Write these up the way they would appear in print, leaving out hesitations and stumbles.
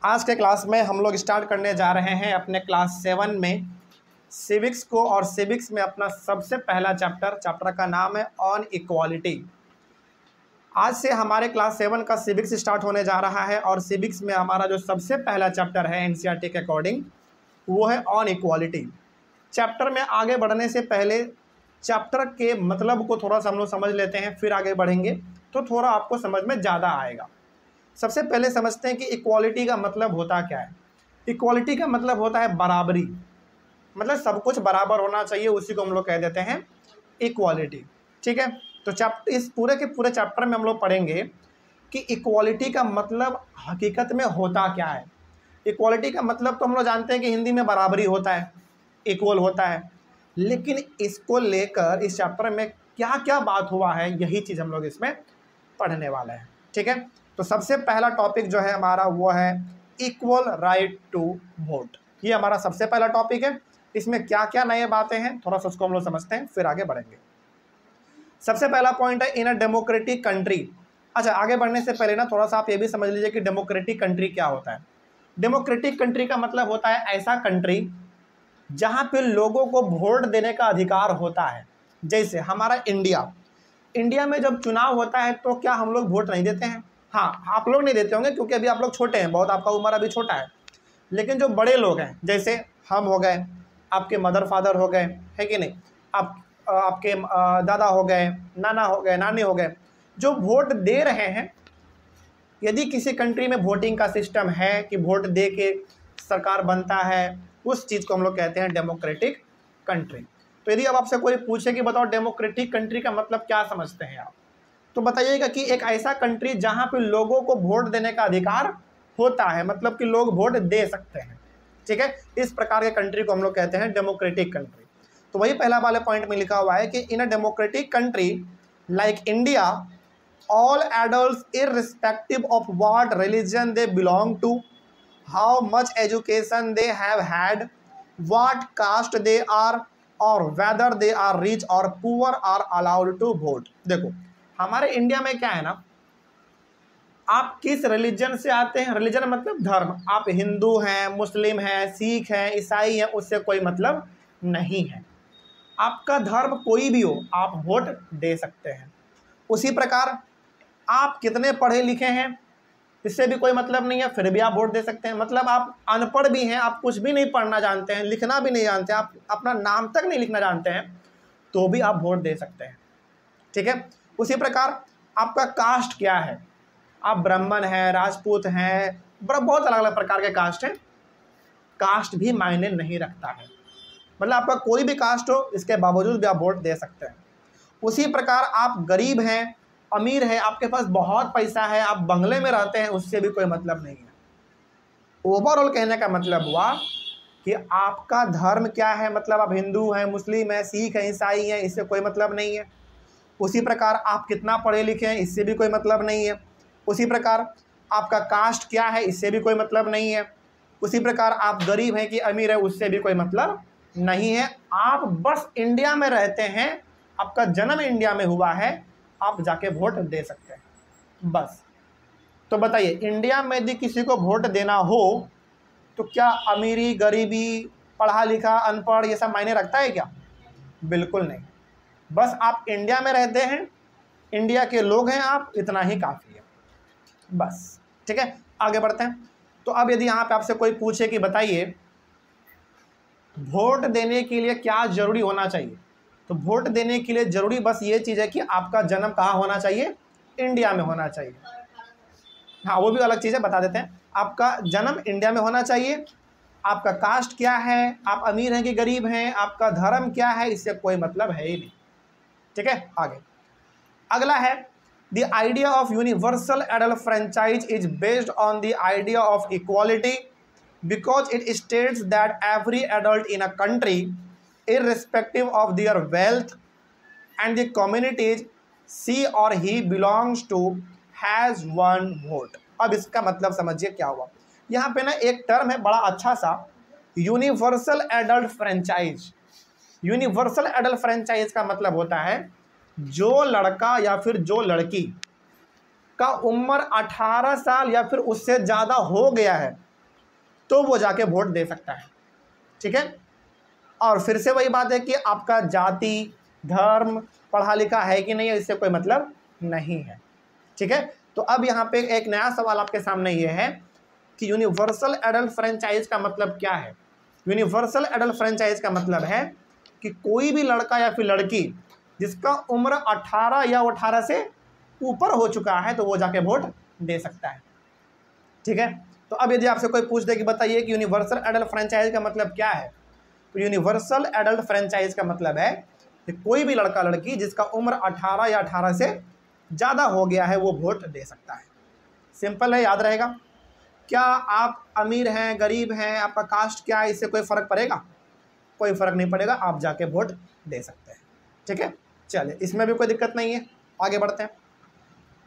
आज के क्लास में हम लोग स्टार्ट करने जा रहे हैं अपने क्लास 7 में सिविक्स को। और सिविक्स में अपना सबसे पहला चैप्टर का नाम है ऑन इक्वालिटी। आज से हमारे क्लास 7 का सिविक्स स्टार्ट होने जा रहा है और सिविक्स में हमारा जो सबसे पहला चैप्टर है एनसीईआरटी के अकॉर्डिंग वो है ऑन इक्वालिटी। चैप्टर में आगे बढ़ने से पहले चैप्टर के मतलब को थोड़ा सा हम लोग समझ लेते हैं, फिर आगे बढ़ेंगे तो थोड़ा आपको समझ में ज़्यादा आएगा। सबसे पहले समझते हैं कि इक्वालिटी का मतलब होता क्या है। इक्वालिटी का मतलब होता है बराबरी, मतलब सब कुछ बराबर होना चाहिए, उसी को हम लोग कह देते हैं इक्वालिटी। ठीक है, तो इस पूरे के पूरे चैप्टर में हम लोग पढ़ेंगे कि इक्वालिटी का मतलब हकीकत में होता क्या है। इक्वालिटी का मतलब तो हम लोग जानते हैं कि हिंदी में बराबरी होता है, इक्वल होता है, लेकिन इसको लेकर इस चैप्टर में क्या क्या बात हुआ है यही चीज़ हम लोग इसमें पढ़ने वाले हैं। ठीक है, तो सबसे पहला टॉपिक जो है हमारा वो है इक्वल राइट टू वोट। ये हमारा सबसे पहला टॉपिक है। इसमें क्या क्या नए बातें हैं थोड़ा सा उसको हम लोग समझते हैं, फिर आगे बढ़ेंगे। सबसे पहला पॉइंट है इन अ डेमोक्रेटिक कंट्री। अच्छा, आगे बढ़ने से पहले ना थोड़ा सा आप ये भी समझ लीजिए कि डेमोक्रेटिक कंट्री क्या होता है। डेमोक्रेटिक कंट्री का मतलब होता है ऐसा कंट्री जहाँ पे लोगों को वोट देने का अधिकार होता है। जैसे हमारा इंडिया में जब चुनाव होता है तो क्या हम लोग वोट नहीं देते हैं? हाँ, आप लोग नहीं देते होंगे क्योंकि अभी आप लोग छोटे हैं बहुत, आपका उम्र अभी छोटा है। लेकिन जो बड़े लोग हैं जैसे हम हो गए, आपके मदर फादर हो गए, है कि नहीं, आपके दादा हो गए, नाना हो गए, नानी हो गए, जो वोट दे रहे हैं, यदि किसी कंट्री में वोटिंग का सिस्टम है कि वोट दे के सरकार बनता है, उस चीज़ को हम लोग कहते हैं डेमोक्रेटिक कंट्री। तो यदि अब आपसे कोई पूछे कि बताओ डेमोक्रेटिक कंट्री का मतलब क्या समझते हैं आप, तो बताइएगा कि एक ऐसा कंट्री जहां पे लोगों को वोट देने का अधिकार होता है, मतलब कि लोग वोट दे सकते हैं। ठीक है, इस प्रकार के कंट्री को हम लोग कहते हैं डेमोक्रेटिक कंट्री। तो वही पहला वाले पॉइंट में लिखा हुआ है कि in a democratic country like India all adults irrespective of what religion they belong to, how much education they have had, what caste they are or whether they are rich or poor are allowed to vote. देखो हमारे India में क्या है ना, आप किस religion से आते हैं, रिलीजन मतलब धर्म, आप हिंदू हैं, मुस्लिम हैं, सिख हैं, ईसाई हैं, उससे कोई मतलब नहीं है। आपका धर्म कोई भी हो आप वोट दे सकते हैं। उसी प्रकार आप कितने पढ़े लिखे हैं इससे भी कोई मतलब नहीं है, फिर भी आप वोट दे सकते हैं। मतलब आप अनपढ़ भी हैं, आप कुछ भी नहीं पढ़ना जानते हैं, लिखना भी नहीं जानते हैं, आप अपना नाम तक नहीं लिखना जानते हैं, तो भी आप वोट दे सकते हैं। ठीक है, उसी प्रकार आपका कास्ट क्या है, आप ब्राह्मण हैं, राजपूत हैं, बहुत अलग अलग प्रकार के कास्ट हैं, कास्ट भी मायने नहीं रखता है। मतलब आपका कोई भी कास्ट हो इसके बावजूद भी आप वोट दे सकते हैं। उसी प्रकार आप गरीब हैं, अमीर है, आपके पास बहुत पैसा है, आप बंगले में रहते हैं, उससे भी कोई मतलब नहीं है। ओवरऑल कहने का मतलब हुआ कि आपका धर्म क्या है, मतलब आप हिंदू हैं, मुस्लिम हैं, सिख हैं, ईसाई हैं, इससे कोई मतलब नहीं है। उसी प्रकार आप कितना पढ़े लिखे हैं इससे भी कोई मतलब नहीं है। उसी प्रकार आपका कास्ट क्या है इससे भी कोई मतलब नहीं है। उसी प्रकार आप गरीब हैं कि अमीर है उससे भी कोई मतलब नहीं है। आप बस इंडिया में रहते हैं, आपका जन्म इंडिया में हुआ है, आप जाके वोट दे सकते हैं बस। तो बताइए इंडिया में यदि किसी को वोट देना हो तो क्या अमीरी, गरीबी, पढ़ा लिखा, अनपढ़ ये सब मायने रखता है क्या? बिल्कुल नहीं। बस आप इंडिया में रहते हैं, इंडिया के लोग हैं आप, इतना ही काफ़ी है बस। ठीक है, आगे बढ़ते हैं। तो अब यदि यहाँ पे आपसे कोई पूछे कि बताइए वोट देने के लिए क्या जरूरी होना चाहिए, तो वोट देने के लिए जरूरी बस ये चीज़ है कि आपका जन्म कहाँ होना चाहिए, इंडिया में होना चाहिए। हाँ, वो भी अलग चीज़ है, बता देते हैं। आपका जन्म इंडिया में होना चाहिए, आपका कास्ट क्या है, आप अमीर हैं कि गरीब हैं, आपका धर्म क्या है, इससे कोई मतलब है ही नहीं। ठीक है, आगे अगला है the idea of universal adult franchise is based on the idea of equality because it states that every adult in a country irrespective of their wealth and the communities she or he belongs to has one vote। अब इसका मतलब समझिए क्या हुआ। यहाँ पे ना एक टर्म है बड़ा अच्छा सा, universal adult franchise. Universal adult franchise का मतलब होता है जो लड़का या फिर जो लड़की का उम्र 18 साल या फिर उससे ज़्यादा हो गया है, तो वो जाके वोट दे सकता है। ठीक है, और फिर से वही बात है कि आपका जाति, धर्म, पढ़ा लिखा है कि नहीं है, इससे कोई मतलब नहीं है। ठीक है, तो अब यहाँ पे एक नया सवाल आपके सामने ये है कि यूनिवर्सल एडल्ट फ्रेंचाइज का मतलब क्या है। यूनिवर्सल एडल्ट फ्रेंचाइज का मतलब है कि कोई भी लड़का या फिर लड़की जिसका उम्र 18 या 18 से ऊपर हो चुका है तो वो जाके वोट दे सकता है। ठीक है, तो अब यदि आपसे कोई पूछ दे कि बताइए कि यूनिवर्सल एडल्ट फ्रेंचाइज का मतलब क्या है, तो यूनिवर्सल एडल्ट फ्रेंचाइज का मतलब है कि कोई भी लड़का लड़की जिसका उम्र 18 या 18 से ज़्यादा हो गया है वो वोट दे सकता है। सिंपल है, याद रहेगा। क्या आप अमीर हैं, गरीब हैं, आपका कास्ट क्या है, इससे कोई फ़र्क पड़ेगा? कोई फ़र्क नहीं पड़ेगा, आप जाके वोट दे सकते हैं। ठीक है, चलिए, इसमें भी कोई दिक्कत नहीं है, आगे बढ़ते हैं।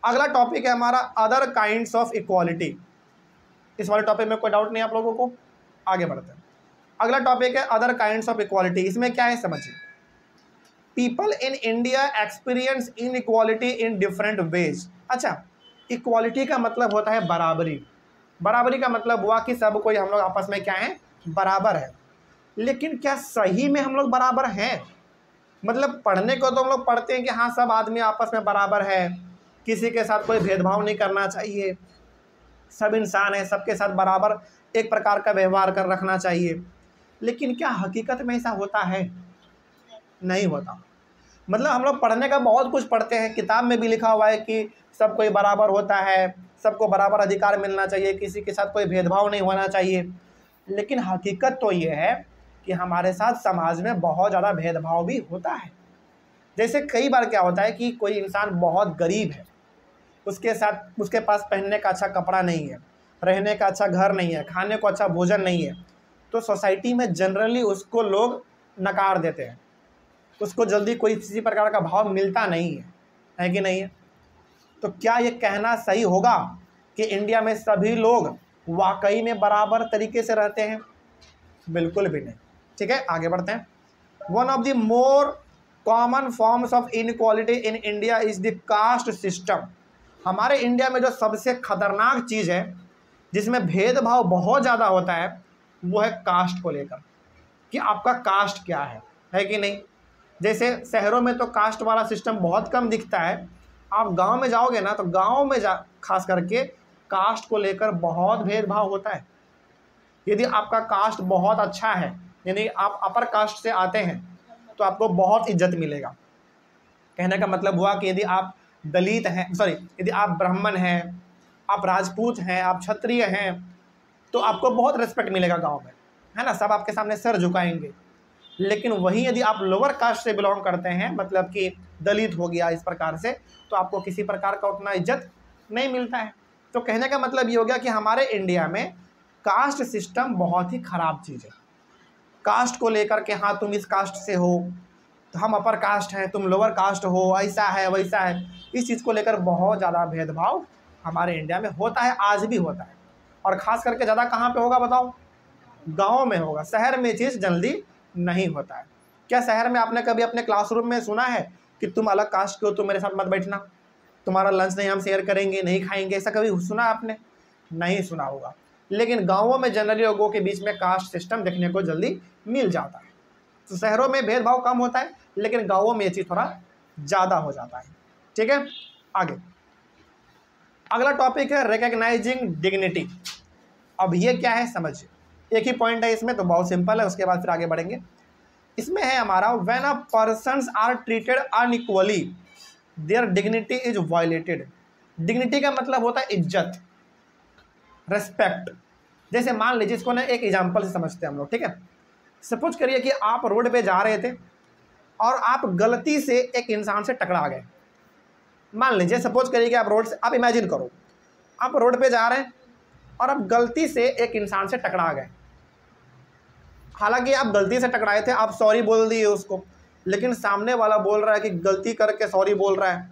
अगला टॉपिक है हमारा अदर काइंड्स ऑफ इक्वालिटी। इस वाले टॉपिक में कोई डाउट नहीं आप लोगों को, आगे बढ़ते हैं। अगला टॉपिक है अदर काइंड्स ऑफ इक्वालिटी। इसमें क्या है समझिए। People in India experience inequality in different ways. अच्छा, इक्वालिटी का मतलब होता है बराबरी। बराबरी का मतलब हुआ कि सब कोई हम लोग आपस में क्या है, बराबर है। लेकिन क्या सही में हम लोग बराबर हैं? मतलब पढ़ने को तो हम लोग पढ़ते हैं कि हाँ सब आदमी आपस में बराबर है, किसी के साथ कोई भेदभाव नहीं करना चाहिए, सब इंसान है, सबके साथ बराबर एक प्रकार का व्यवहार कर रखना चाहिए। लेकिन क्या हकीकत में ऐसा होता है? नहीं होता। मतलब हम लोग पढ़ने का बहुत कुछ पढ़ते हैं, किताब में भी लिखा हुआ है कि सब कोई बराबर होता है, सबको बराबर अधिकार मिलना चाहिए, किसी के साथ कोई भेदभाव नहीं होना चाहिए। लेकिन हकीकत तो ये है कि हमारे साथ समाज में बहुत ज़्यादा भेदभाव भी होता है। जैसे कई बार क्या होता है कि कोई इंसान बहुत गरीब है, उसके पास पहनने का अच्छा कपड़ा नहीं है, रहने का अच्छा घर नहीं है, खाने को अच्छा भोजन नहीं है, तो सोसाइटी में जनरली उसको लोग नकार देते हैं, उसको जल्दी कोई किसी प्रकार का भाव मिलता नहीं है कि नहीं है? तो क्या ये कहना सही होगा कि इंडिया में सभी लोग वाकई में बराबर तरीके से रहते हैं? बिल्कुल भी नहीं। ठीक है, आगे बढ़ते हैं। One of the more common forms of inequality in India is the caste system. हमारे इंडिया में जो सबसे खतरनाक चीज़ है जिसमें भेदभाव बहुत ज़्यादा होता है वो है कास्ट को लेकर, कि आपका कास्ट क्या है कि नहीं। जैसे शहरों में तो कास्ट वाला सिस्टम बहुत कम दिखता है, आप गांव में जाओगे ना तो गांव में खास करके कास्ट को लेकर बहुत भेदभाव होता है। यदि आपका कास्ट बहुत अच्छा है, यानी आप अपर कास्ट से आते हैं, तो आपको बहुत इज्जत मिलेगा। कहने का मतलब हुआ कि यदि आप दलित हैं, यदि आप ब्राह्मण हैं, आप राजपूत हैं, आप क्षत्रिय हैं, तो आपको बहुत रिस्पेक्ट मिलेगा गांव में, है ना, सब आपके सामने सर झुकाएंगे। लेकिन वहीं यदि आप लोअर कास्ट से बिलोंग करते हैं, मतलब कि दलित हो गया इस प्रकार से, तो आपको किसी प्रकार का उतना इज्जत नहीं मिलता है। तो कहने का मतलब ये हो गया कि हमारे इंडिया में कास्ट सिस्टम बहुत ही ख़राब चीज़ है। कास्ट को लेकर के, हाँ तुम इस कास्ट से हो तो हम अपर कास्ट हैं, तुम लोअर कास्ट हो, ऐसा है वैसा है, इस चीज़ को लेकर बहुत ज़्यादा भेदभाव हमारे इंडिया में होता है, आज भी होता है। और ख़ास करके ज़्यादा कहाँ पे होगा बताओ? गाँव में होगा। शहर में चीज़ जल्दी नहीं होता है। क्या शहर में आपने कभी अपने क्लासरूम में सुना है कि तुम अलग कास्ट के हो, तुम मेरे साथ मत बैठना, तुम्हारा लंच नहीं हम शेयर करेंगे, नहीं खाएंगे, ऐसा कभी सुना आपने? नहीं सुना होगा। लेकिन गाँवों में जनरली लोगों के बीच में कास्ट सिस्टम देखने को जल्दी मिल जाता है। तो शहरों में भेदभाव कम होता है, लेकिन गाँवों में ये चीज़ थोड़ा ज़्यादा हो जाता है। ठीक है, आगे अगला टॉपिक है रिकॉग्नाइजिंग डिग्निटी। अब ये क्या है समझिए, एक ही पॉइंट है इसमें, तो बहुत सिंपल है, उसके बाद फिर आगे बढ़ेंगे। इसमें है हमारा when a persons are treated unequally their dignity is violated. Dignity का मतलब होता है इज्जत, रेस्पेक्ट। जैसे मान लीजिए, इसको ना एक एग्जांपल से समझते हैं हम लोग। ठीक है, सपोज करिए कि आप रोड पे जा रहे थे और आप गलती से एक इंसान से टकरा गए। मान लीजिए, सपोज करिए कि आप इमेजिन करो, आप रोड पे जा रहे हैं और आप गलती से एक इंसान से टकरा गए। हालांकि आप गलती से टकराए थे, आप सॉरी बोल दिए उसको, लेकिन सामने वाला बोल रहा है कि गलती करके सॉरी बोल रहा है,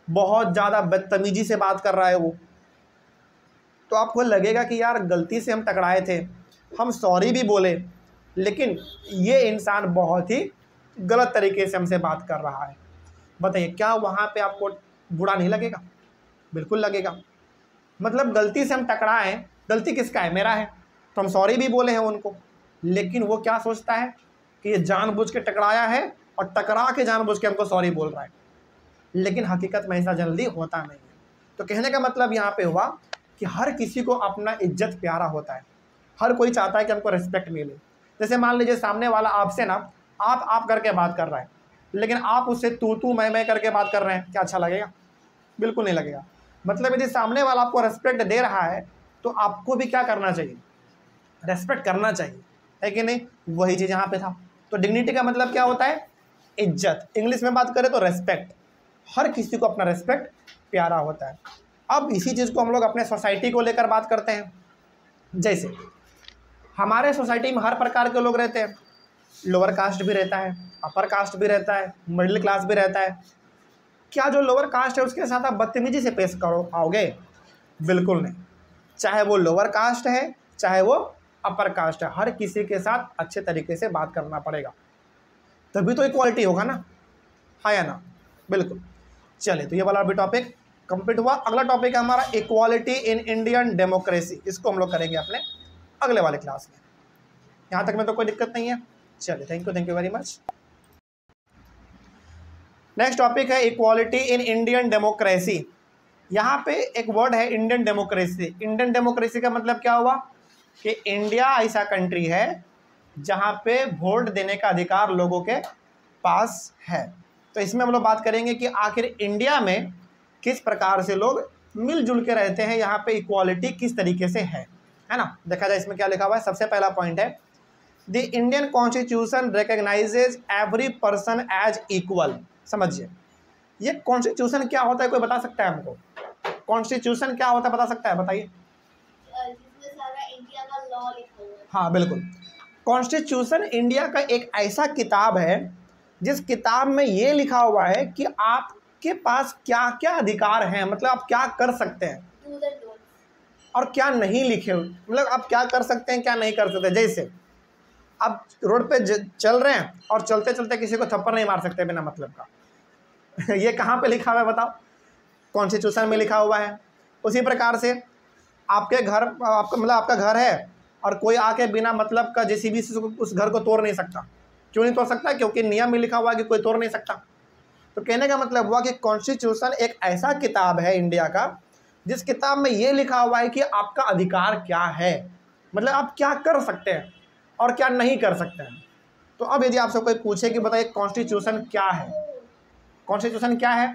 बहुत ज़्यादा बदतमीजी से बात कर रहा है वो। तो आपको लगेगा कि यार गलती से हम टकराए थे, हम सॉरी भी बोले, लेकिन ये इंसान बहुत ही गलत तरीके से हमसे बात कर रहा है। बताइए, क्या वहाँ पे आपको बुरा नहीं लगेगा? बिल्कुल लगेगा। मतलब गलती से हम टकराए, गलती किसका है? मेरा है। तो हम सॉरी भी बोले हैं उनको, लेकिन वो क्या सोचता है कि ये जानबूझ के टकराया है और टकरा के जानबूझ के हमको सॉरी बोल रहा है, लेकिन हकीकत में ऐसा जल्दी होता नहीं है। तो कहने का मतलब यहाँ पे हुआ कि हर किसी को अपना इज्जत प्यारा होता है, हर कोई चाहता है कि हमको रिस्पेक्ट मिले। जैसे मान लीजिए सामने वाला आपसे ना आप करके बात कर रहा है, लेकिन आप उससे तू मैं करके बात कर रहे हैं, क्या अच्छा लगेगा? बिल्कुल नहीं लगेगा। मतलब यदि सामने वाला आपको रेस्पेक्ट दे रहा है तो आपको भी क्या करना चाहिए? रेस्पेक्ट करना चाहिए, है कि नहीं? वही चीज़ यहाँ पे था। तो डिग्निटी का मतलब क्या होता है? इज्जत। इंग्लिश में बात करें तो रेस्पेक्ट। हर किसी को अपना रेस्पेक्ट प्यारा होता है। अब इसी चीज़ को हम लोग अपने सोसाइटी को लेकर बात करते हैं। जैसे हमारे सोसाइटी में हर प्रकार के लोग रहते हैं, लोअर कास्ट भी रहता है, अपर कास्ट भी रहता है, मिडिल क्लास भी रहता है। क्या जो लोअर कास्ट है उसके साथ आप बदतमीजी से पेश करो आओगे? बिल्कुल नहीं। चाहे वो लोअर कास्ट है चाहे वो अपर कास्ट है, हर किसी के साथ अच्छे तरीके से बात करना पड़ेगा, तभी तो इक्वालिटी होगा ना, हाँ या ना? बिल्कुल। चलिए, तो ये वाला भी टॉपिक कंप्लीट हुआ। अगला टॉपिक है हमारा इक्वालिटी इन इंडियन डेमोक्रेसी। इसको हम लोग करेंगे अपने अगले वाले क्लास में। यहाँ तक में तो कोई दिक्कत नहीं है। चलिए, thank you very much. Next topic है इक्वालिटी इन इंडियन डेमोक्रेसी। यहाँ पे एक वर्ड है इंडियन डेमोक्रेसी। इंडियन डेमोक्रेसी का मतलब क्या हुआ कि इंडिया ऐसा कंट्री है जहाँ पे वोट देने का अधिकार लोगों के पास है। तो इसमें हम लोग बात करेंगे कि आखिर इंडिया में किस प्रकार से लोग मिलजुल के रहते हैं, यहाँ पे इक्वालिटी किस तरीके से है ना? देखा जाए इसमें क्या लिखा हुआ है। सबसे पहला पॉइंट है the Indian constitution recognises every person as equal. समझिए, ये कॉन्स्टिट्यूशन क्या होता है? कोई बता सकता है हमको? कॉन्स्टिट्यूशन क्या होता है, बता सकता है? बताइए। जिसमें सारा इंडिया का लॉ लिखा हुआ है। हाँ बिल्कुल। कॉन्स्टिट्यूशन इंडिया का एक ऐसा किताब है जिस किताब में ये लिखा हुआ है कि आपके पास क्या क्या अधिकार हैं, मतलब आप क्या कर सकते हैं और क्या नहीं लिखे हुए, मतलब आप क्या कर सकते हैं क्या नहीं कर सकते। जैसे आप रोड पे चल रहे हैं और चलते चलते किसी को थप्पड़ नहीं मार सकते बिना मतलब का ये कहाँ पे लिखा हुआ है बताओ? कॉन्स्टिट्यूशन में लिखा हुआ है। उसी प्रकार से आपके घर, आपका मतलब आपका घर है और कोई आके बिना मतलब का जेसीबी से उस घर को तोड़ नहीं सकता। क्यों नहीं तोड़ सकता? क्योंकि नियम में लिखा हुआ है कि कोई तोड़ नहीं सकता। तो कहने का मतलब हुआ कि कॉन्स्टिट्यूशन एक ऐसा किताब है इंडिया का जिस किताब में ये लिखा हुआ है कि आपका अधिकार क्या है, मतलब आप क्या कर सकते हैं और क्या नहीं कर सकते हैं। तो अब यदि आपसे कोई पूछे कि बताइए कॉन्स्टिट्यूशन क्या है, कॉन्स्टिट्यूशन क्या है,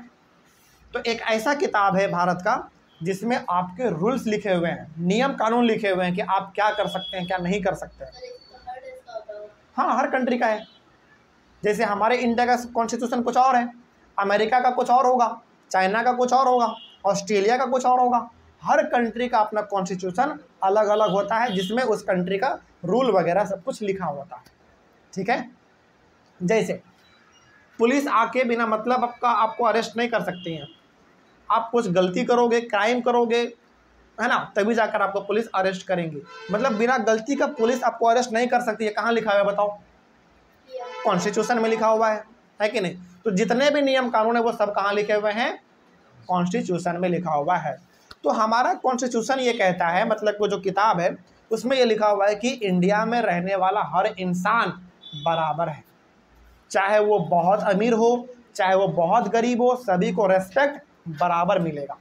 तो एक ऐसा किताब है भारत का जिसमें आपके रूल्स लिखे हुए हैं, नियम कानून लिखे हुए हैं कि आप क्या कर सकते हैं क्या नहीं कर सकते हैं। हाँ, हर कंट्री का है। जैसे हमारे इंडिया का कॉन्स्टिट्यूशन कुछ और है, अमेरिका का कुछ और होगा, चाइना का कुछ और होगा, ऑस्ट्रेलिया का कुछ और होगा। हर कंट्री का अपना कॉन्स्टिट्यूशन अलग अलग होता है जिसमें उस कंट्री का रूल वगैरह सब कुछ लिखा होता है। ठीक है? जैसे पुलिस आके बिना मतलब आपको अरेस्ट नहीं कर सकती है। आप कुछ गलती करोगे, क्राइम करोगे, है ना, तभी जाकर आपको पुलिस अरेस्ट करेंगी। मतलब बिना गलती का पुलिस आपको अरेस्ट नहीं कर सकती है। कहाँ लिखा हुआ है बताओ? कॉन्स्टिट्यूशन में लिखा हुआ है कि नहीं? तो जितने भी नियम कानून है वो सब कहाँ लिखे हुए हैं? कॉन्स्टिट्यूशन में लिखा हुआ है। तो हमारा कॉन्स्टिट्यूशन ये कहता है, मतलब वो जो किताब है उसमें ये लिखा हुआ है कि इंडिया में रहने वाला हर इंसान बराबर है, चाहे वो बहुत अमीर हो चाहे वो बहुत गरीब हो, सभी को रेस्पेक्ट बराबर मिलेगा।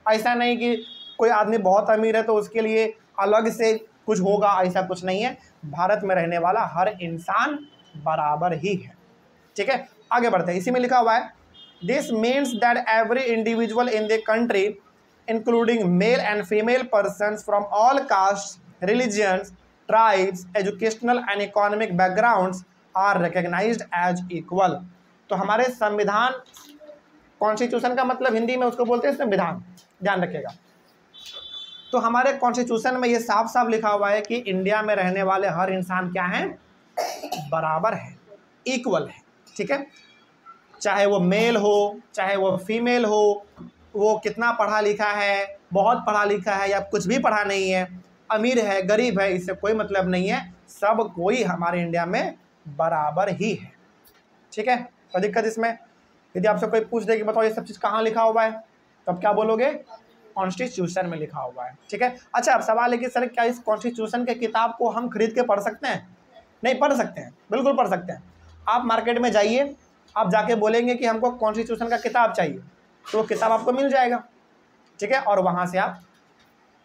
ऐसा नहीं कि कोई आदमी बहुत अमीर है तो उसके लिए अलग से कुछ होगा, ऐसा कुछ नहीं है। भारत में रहने वाला हर इंसान बराबर ही है। ठीक है, आगे बढ़ते हैं। इसी में लिखा हुआ है this means that every individual in the country including male and female persons from all caste, religions, tribes, educational and economic backgrounds are recognised as equal. तो हमारे संविधान, कॉन्स्टिट्यूशन का मतलब हिंदी में उसको बोलते हैं संविधान, ध्यान रखिएगा। तो हमारे कॉन्स्टिट्यूशन में ये साफ साफ लिखा हुआ है कि इंडिया में रहने वाले हर इंसान क्या हैं? बराबर है, इक्वल है। ठीक है, चाहे वो मेल हो चाहे वो फीमेल हो, वो कितना पढ़ा लिखा है, बहुत पढ़ा लिखा है या कुछ भी पढ़ा नहीं है, अमीर है गरीब है, इससे कोई मतलब नहीं है। सब कोई हमारे इंडिया में बराबर ही है। ठीक है, तो दिक्कत इसमें, यदि आपसे कोई पूछ दे कि बताओ ये सब चीज़ कहाँ लिखा हुआ है, तो आप क्या बोलोगे? कॉन्स्टिट्यूशन में लिखा हुआ है। ठीक है। अच्छा, अब सवाल है कि सर क्या इस कॉन्स्टिट्यूशन के किताब को हम खरीद के पढ़ सकते हैं? नहीं पढ़ सकते हैं, बिल्कुल पढ़ सकते हैं। आप मार्केट में जाइए, आप जाके बोलेंगे कि हमको कॉन्स्टिट्यूशन का किताब चाहिए, तो वो किताब आपको मिल जाएगा। ठीक है, और वहाँ से आप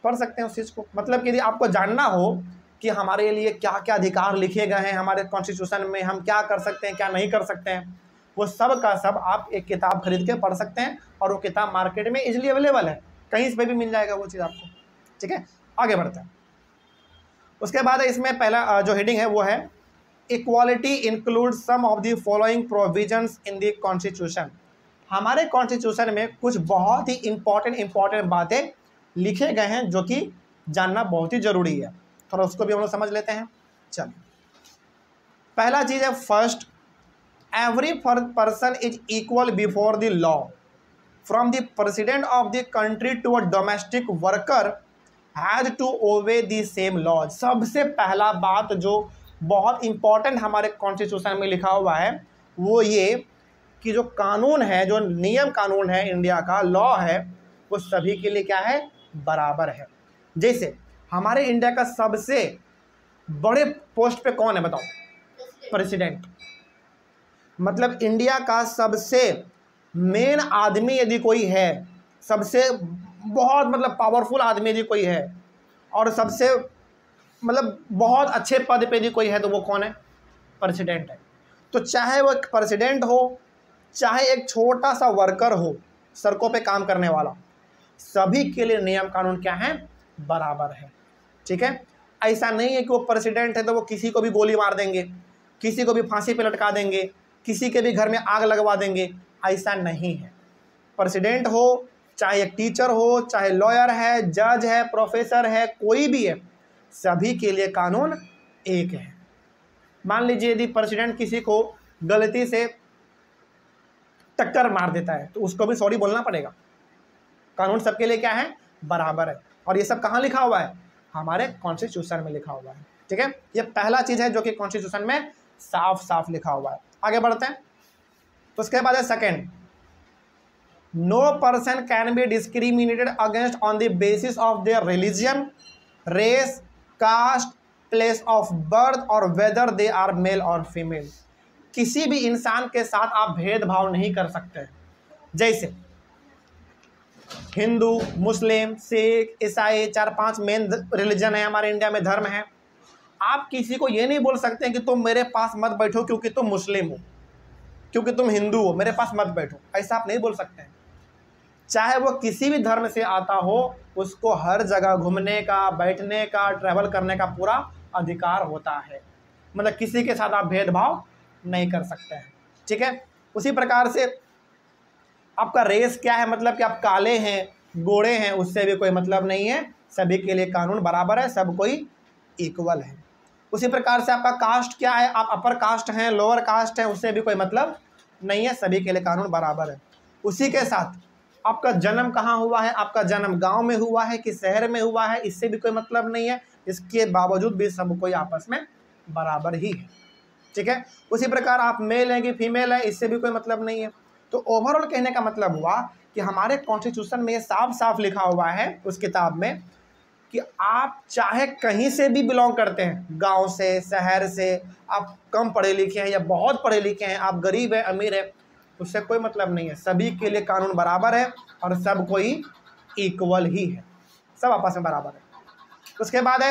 पढ़ सकते हैं उस चीज़ को। मतलब कि यदि आपको जानना हो कि हमारे लिए क्या क्या अधिकार लिखे गए हैं हमारे कॉन्स्टिट्यूशन में, हम क्या कर सकते हैं क्या नहीं कर सकते हैं, वो सब का सब आप एक किताब खरीद के पढ़ सकते हैं, और वो किताब मार्केट में इजीली अवेलेबल है, कहीं पे भी मिल जाएगा वो चीज़ आपको। ठीक है, आगे बढ़ते हैं। उसके बाद इसमें पहला जो हेडिंग है वो है equality include some of the following provisions in the constitution. हमारे कॉन्स्टिट्यूशन में कुछ बहुत ही इंपॉर्टेंट बातें लिखे गए हैं जो कि जानना बहुत ही जरूरी है, थोड़ा उसको भी हम लोग समझ लेते हैं। चलिए, पहला चीज़ है first, every person is equal before the law from the president of the country to a domestic worker has to obey the same law. सबसे पहला बात जो बहुत इंपॉर्टेंट हमारे कॉन्स्टिट्यूशन में लिखा हुआ है वो ये कि जो कानून है, जो नियम कानून है इंडिया का, लॉ है, वो सभी के लिए क्या है? बराबर है। जैसे हमारे इंडिया का सबसे बड़े पोस्ट पे कौन है बताओ? प्रेसिडेंट। मतलब इंडिया का सबसे मेन आदमी यदि कोई है, सबसे बहुत मतलब पावरफुल आदमी यदि कोई है, और सबसे मतलब बहुत अच्छे पद पे यदि कोई है, तो वो कौन है? प्रेसिडेंट है। तो चाहे वो एक प्रेसिडेंट हो, चाहे एक छोटा सा वर्कर हो सड़कों पे काम करने वाला, सभी के लिए नियम कानून क्या है? बराबर है। ठीक है, ऐसा नहीं है कि वो प्रेसिडेंट है तो वो किसी को भी गोली मार देंगे, किसी को भी फांसी पे लटका देंगे, किसी के भी घर में आग लगवा देंगे, ऐसा नहीं है। प्रेसिडेंट हो, चाहे एक टीचर हो, चाहे लॉयर है, जज है, प्रोफेसर है, कोई भी है, सभी के लिए कानून एक है। मान लीजिए यदि प्रेसिडेंट किसी को गलती से टक्कर मार देता है तो उसको भी सॉरी बोलना पड़ेगा। कानून सबके लिए क्या है? बराबर है। और ये सब कहाँ लिखा हुआ है? हमारे कॉन्स्टिट्यूशन में लिखा हुआ है। ठीक है, ये पहला चीज़ है जो कि कॉन्स्टिट्यूशन में साफ साफ लिखा हुआ है। आगे बढ़ते हैं। तो उसके बाद है second, no person can be discriminated against on the basis of their religion, race, caste, place of birth or whether they are male or female. किसी भी इंसान के साथ आप भेदभाव नहीं कर सकते। जैसे हिंदू, मुस्लिम, सिख, ईसाई, 4-5 मेन रिलीजन है हमारे इंडिया में, धर्म है। आप किसी को ये नहीं बोल सकते कि तुम मेरे पास मत बैठो क्योंकि तुम मुस्लिम हो, क्योंकि तुम हिंदू हो, मेरे पास मत बैठो, ऐसा आप नहीं बोल सकते हैं। चाहे वो किसी भी धर्म से आता हो, उसको हर जगह घूमने का, बैठने का, ट्रैवल करने का पूरा अधिकार होता है। मतलब किसी के साथ आप भेदभाव नहीं कर सकते हैं। ठीक है, उसी प्रकार से आपका रेस क्या है, मतलब कि आप काले हैं, गोरे हैं, उससे भी कोई मतलब नहीं है, सभी के लिए कानून बराबर है, सब कोई इक्वल है। उसी प्रकार से आपका कास्ट क्या है, आप अपर कास्ट हैं, लोअर कास्ट हैं, उससे भी कोई मतलब नहीं है, सभी के लिए कानून बराबर है। उसी के साथ आपका जन्म कहाँ हुआ है, आपका जन्म गांव में हुआ है कि शहर में हुआ है, इससे भी कोई मतलब नहीं है, इसके बावजूद भी सब कोई आपस में बराबर ही है। ठीक है, उसी प्रकार आप मेल हैं कि फीमेल हैं, इससे भी कोई मतलब नहीं है। तो ओवरऑल कहने का मतलब हुआ कि हमारे कॉन्स्टिट्यूशन में ये साफ साफ लिखा हुआ है उस किताब में कि आप चाहे कहीं से भी बिलोंग करते हैं, गांव से, शहर से, आप कम पढ़े लिखे हैं या बहुत पढ़े लिखे हैं, आप गरीब हैं, अमीर है, उससे कोई मतलब नहीं है, सभी के लिए कानून बराबर है और सब कोई इक्वल ही है, सब आपस में बराबर है। उसके बाद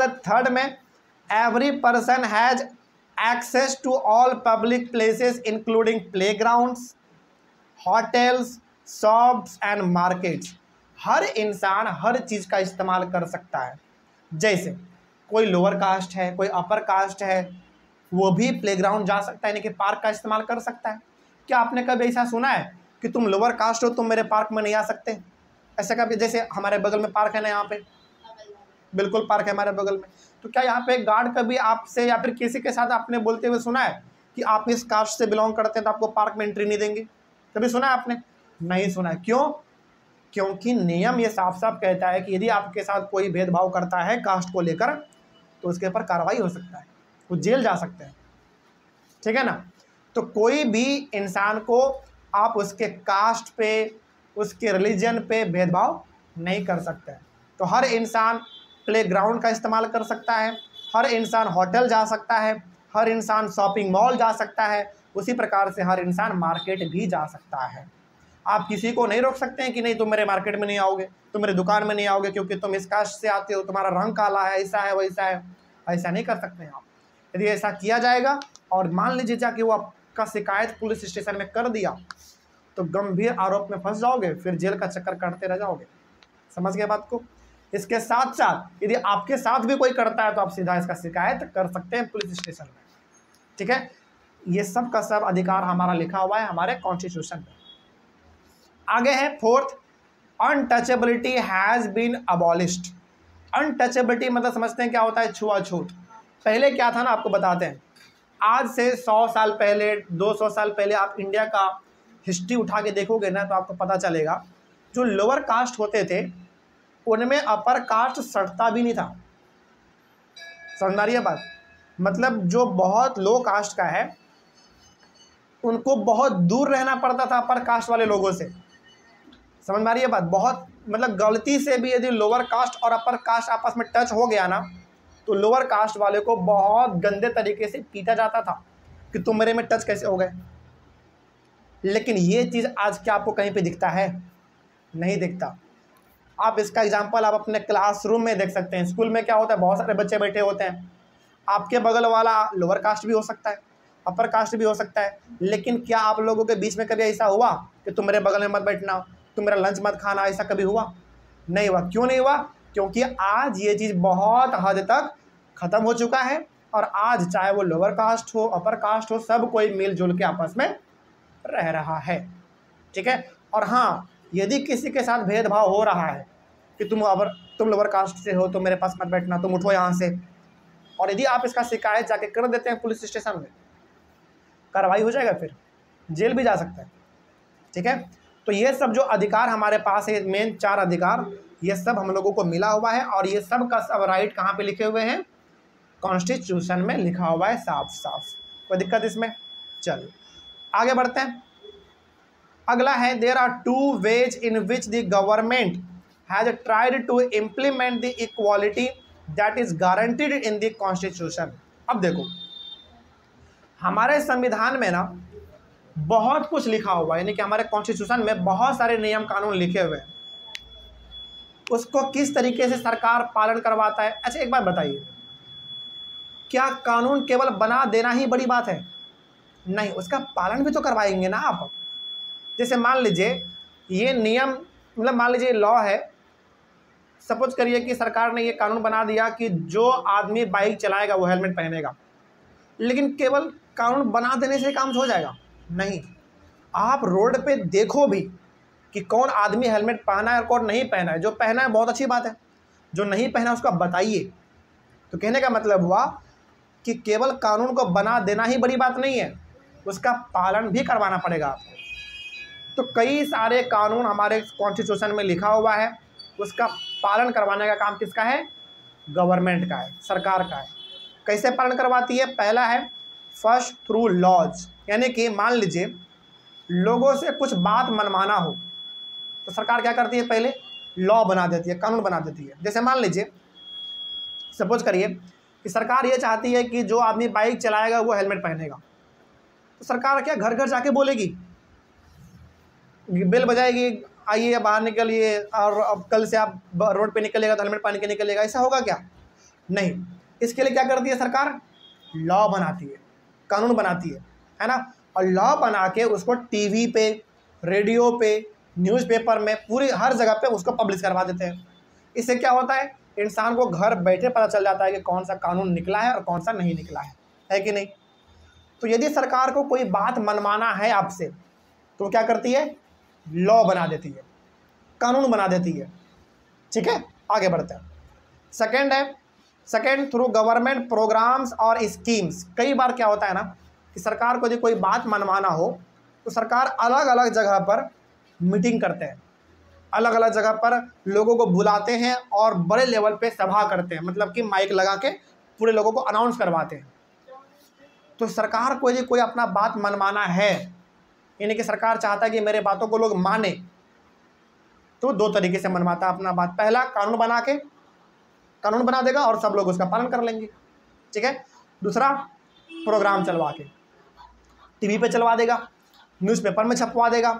है थर्ड में, every person has access to all public places including playgrounds, hotels, shops and markets. हर इंसान हर चीज़ का इस्तेमाल कर सकता है। जैसे कोई लोअर कास्ट है, कोई अपर कास्ट है, वो भी प्लेग्राउंड जा सकता है, यानी कि पार्क का इस्तेमाल कर सकता है। क्या आपने कभी ऐसा सुना है कि तुम लोअर कास्ट हो, तुम मेरे पार्क में नहीं आ सकते? ऐसा कभी? जैसे हमारे बगल में पार्क है ना, यहाँ पे बिल्कुल पार्क है हमारे बगल में, तो क्या यहाँ पे गार्ड कभी आपसे या फिर किसी के साथ आपने बोलते हुए सुना है कि आप इस कास्ट से बिलोंग करते हैं तो आपको पार्क में एंट्री नहीं देंगे? कभी सुना है आपने? नहीं सुना है। क्यों? क्योंकि नियम ये साफ साफ कहता है कि यदि आपके साथ कोई भेदभाव करता है कास्ट को लेकर तो उसके ऊपर कार्रवाई हो सकता है, वो जेल जा सकते हैं। ठीक है ना? तो कोई भी इंसान को आप उसके कास्ट पे, उसके रिलीजन पे भेदभाव नहीं कर सकते हैं। तो हर इंसान प्लेग्राउंड का इस्तेमाल कर सकता है, हर इंसान होटल जा सकता है, हर इंसान शॉपिंग मॉल जा सकता है, उसी प्रकार से हर इंसान मार्केट भी जा सकता है। आप किसी को नहीं रोक सकते हैं कि नहीं तुम मेरे मार्केट में नहीं आओगे, तुम मेरे दुकान में नहीं आओगे क्योंकि तुम इस कास्ट से आते हो, तुम्हारा रंग काला है, ऐसा है वैसा है। ऐसा नहीं कर सकते हैं आप। यदि ऐसा किया जाएगा और मान लीजिए जाके वो आपका शिकायत पुलिस स्टेशन में कर दिया तो गंभीर आरोप में फंस जाओगे, फिर जेल का चक्कर काटते रह जाओगे। समझ गए बात को। इसके साथ साथ यदि आपके साथ भी कोई करता है तो आप सीधा इसका शिकायत कर सकते हैं पुलिस स्टेशन में। ठीक है, ये सब का सब अधिकार हमारा लिखा हुआ है हमारे कॉन्स्टिट्यूशन में। आगे है fourth, untouchability has been abolished. Untouchability मतलब समझते हैं क्या होता है? छुआछूत। पहले क्या था ना, आपको बताते हैं। आज से 100 साल पहले, 200 साल पहले आप इंडिया का हिस्ट्री उठा के देखोगे ना तो आपको पता चलेगा जो लोअर कास्ट होते थे उनमें अपर कास्ट सटता भी नहीं था। समझ आ रही है बात? मतलब जो बहुत लो कास्ट का है उनको बहुत दूर रहना पड़ता था अपर कास्ट वाले लोगों से। समझ में आ रही है बात? बहुत मतलब गलती से भी यदि लोअर कास्ट और अपर कास्ट आपस में टच हो गया ना तो लोअर कास्ट वाले को बहुत गंदे तरीके से पीटा जाता था कि तुम मेरे में टच कैसे हो गए। लेकिन ये चीज़ आज क्या आपको कहीं पे दिखता है? नहीं दिखता। आप इसका एग्जांपल आप अपने क्लासरूम में देख सकते हैं। स्कूल में क्या होता है, बहुत सारे बच्चे बैठे होते हैं, आपके बगल वाला लोअर कास्ट भी हो सकता है, अपर कास्ट भी हो सकता है, लेकिन क्या आप लोगों के बीच में कभी ऐसा हुआ कि तुम मेरे बगल में मत बैठना, तुम मेरा लंच मत खाना? ऐसा कभी हुआ? नहीं हुआ। क्यों नहीं हुआ? क्योंकि आज ये चीज़ बहुत हद तक ख़त्म हो चुका है और आज चाहे वो लोअर कास्ट हो, अपर कास्ट हो, सब कोई मिलजुल के आपस में रह रहा है। ठीक है। और हाँ, यदि किसी के साथ भेदभाव हो रहा है कि तुम लोअर कास्ट से हो तो मेरे पास मत बैठना, तुम उठो यहाँ से, और यदि आप इसका शिकायत जाके कर देते हैं पुलिस स्टेशन में, कार्रवाई हो जाएगा, फिर जेल भी जा सकता है। ठीक है। तो ये सब जो अधिकार हमारे पास है, मेन 4 अधिकार, ये सब हम लोगों को मिला हुआ है और ये सब का सब राइट कहाँ पे लिखे हुए हैं? कॉन्स्टिट्यूशन में लिखा हुआ है साफ साफ। कोई दिक्कत इसमें? चलिए आगे बढ़ते हैं। अगला है, there are 2 ways in which the government has tried to implement the equality that is guaranteed in the constitution. अब देखो, हमारे संविधान में ना बहुत कुछ लिखा हुआ है, यानी कि हमारे कॉन्स्टिट्यूशन में बहुत सारे नियम कानून लिखे हुए हैं, उसको किस तरीके से सरकार पालन करवाता है। अच्छा एक बात बताइए, क्या कानून केवल बना देना ही बड़ी बात है? नहीं, उसका पालन भी तो करवाएंगे ना आप। जैसे मान लीजिए ये नियम, मतलब मान लीजिए लॉ है, सपोज करिए कि सरकार ने ये कानून बना दिया कि जो आदमी बाइक चलाएगा वो हेलमेट पहनेगा, लेकिन केवल कानून बना देने से काम हो जाएगा? नहीं, आप रोड पे देखो भी कि कौन आदमी हेलमेट पहना है और कौन नहीं पहना है। जो पहना है बहुत अच्छी बात है, जो नहीं पहना उसको बताइए। तो कहने का मतलब हुआ कि केवल कानून को बना देना ही बड़ी बात नहीं है, उसका पालन भी करवाना पड़ेगा आपको। तो कई सारे कानून हमारे कॉन्स्टिट्यूशन में लिखा हुआ है, उसका पालन करवाने का काम किसका है? गवर्नमेंट का है, सरकार का है। कैसे पालन करवाती है? पहला है फर्स्ट थ्रू लॉज, यानी कि मान लीजिए लोगों से कुछ बात मनवाना हो तो सरकार क्या करती है? पहले लॉ बना देती है, कानून बना देती है। जैसे मान लीजिए, सपोज करिए कि सरकार ये चाहती है कि जो आदमी बाइक चलाएगा वो हेलमेट पहनेगा, तो सरकार क्या घर घर जाके बोलेगी, बेल बजाएगी, आइए बाहर निकलिए और अब कल से आप रोड पे निकलेगा तो हेलमेट पहन के निकलेगा? ऐसा होगा क्या? नहीं। इसके लिए क्या करती है सरकार? लॉ बनाती है, कानून बनाती है ना। और लॉ बना के उसको टीवी पे, रेडियो पे, न्यूज़पेपर में, पूरी हर जगह पे उसको पब्लिश करवा देते हैं। इससे क्या होता है? इंसान को घर बैठे पता चल जाता है कि कौन सा कानून निकला है और कौन सा नहीं निकला है कि नहीं? तो यदि सरकार को कोई बात मनवाना है आपसे तो क्या करती है? लॉ बना देती है, कानून बना देती है। ठीक है, आगे बढ़ते हैं। सेकेंड थ्रू गवर्नमेंट प्रोग्राम्स और स्कीम्स। कई बार क्या होता है ना कि सरकार को यदि कोई बात मनवाना हो तो सरकार अलग अलग जगह पर मीटिंग करते हैं, अलग अलग जगह पर लोगों को बुलाते हैं और बड़े लेवल पे सभा करते हैं, मतलब कि माइक लगा के पूरे लोगों को अनाउंस करवाते हैं। तो सरकार को यदि कोई अपना बात मनवाना है, यानी कि सरकार चाहता है कि मेरे बातों को लोग माने, तो 2 तरीके से मनवाता है अपना बात। पहला, कानून बना देगा और सब लोग उसका पालन कर लेंगे, ठीक है। दूसरा, प्रोग्राम चलवा के टीवी पे चलवा देगा, न्यूज़पेपर में छपवा देगा,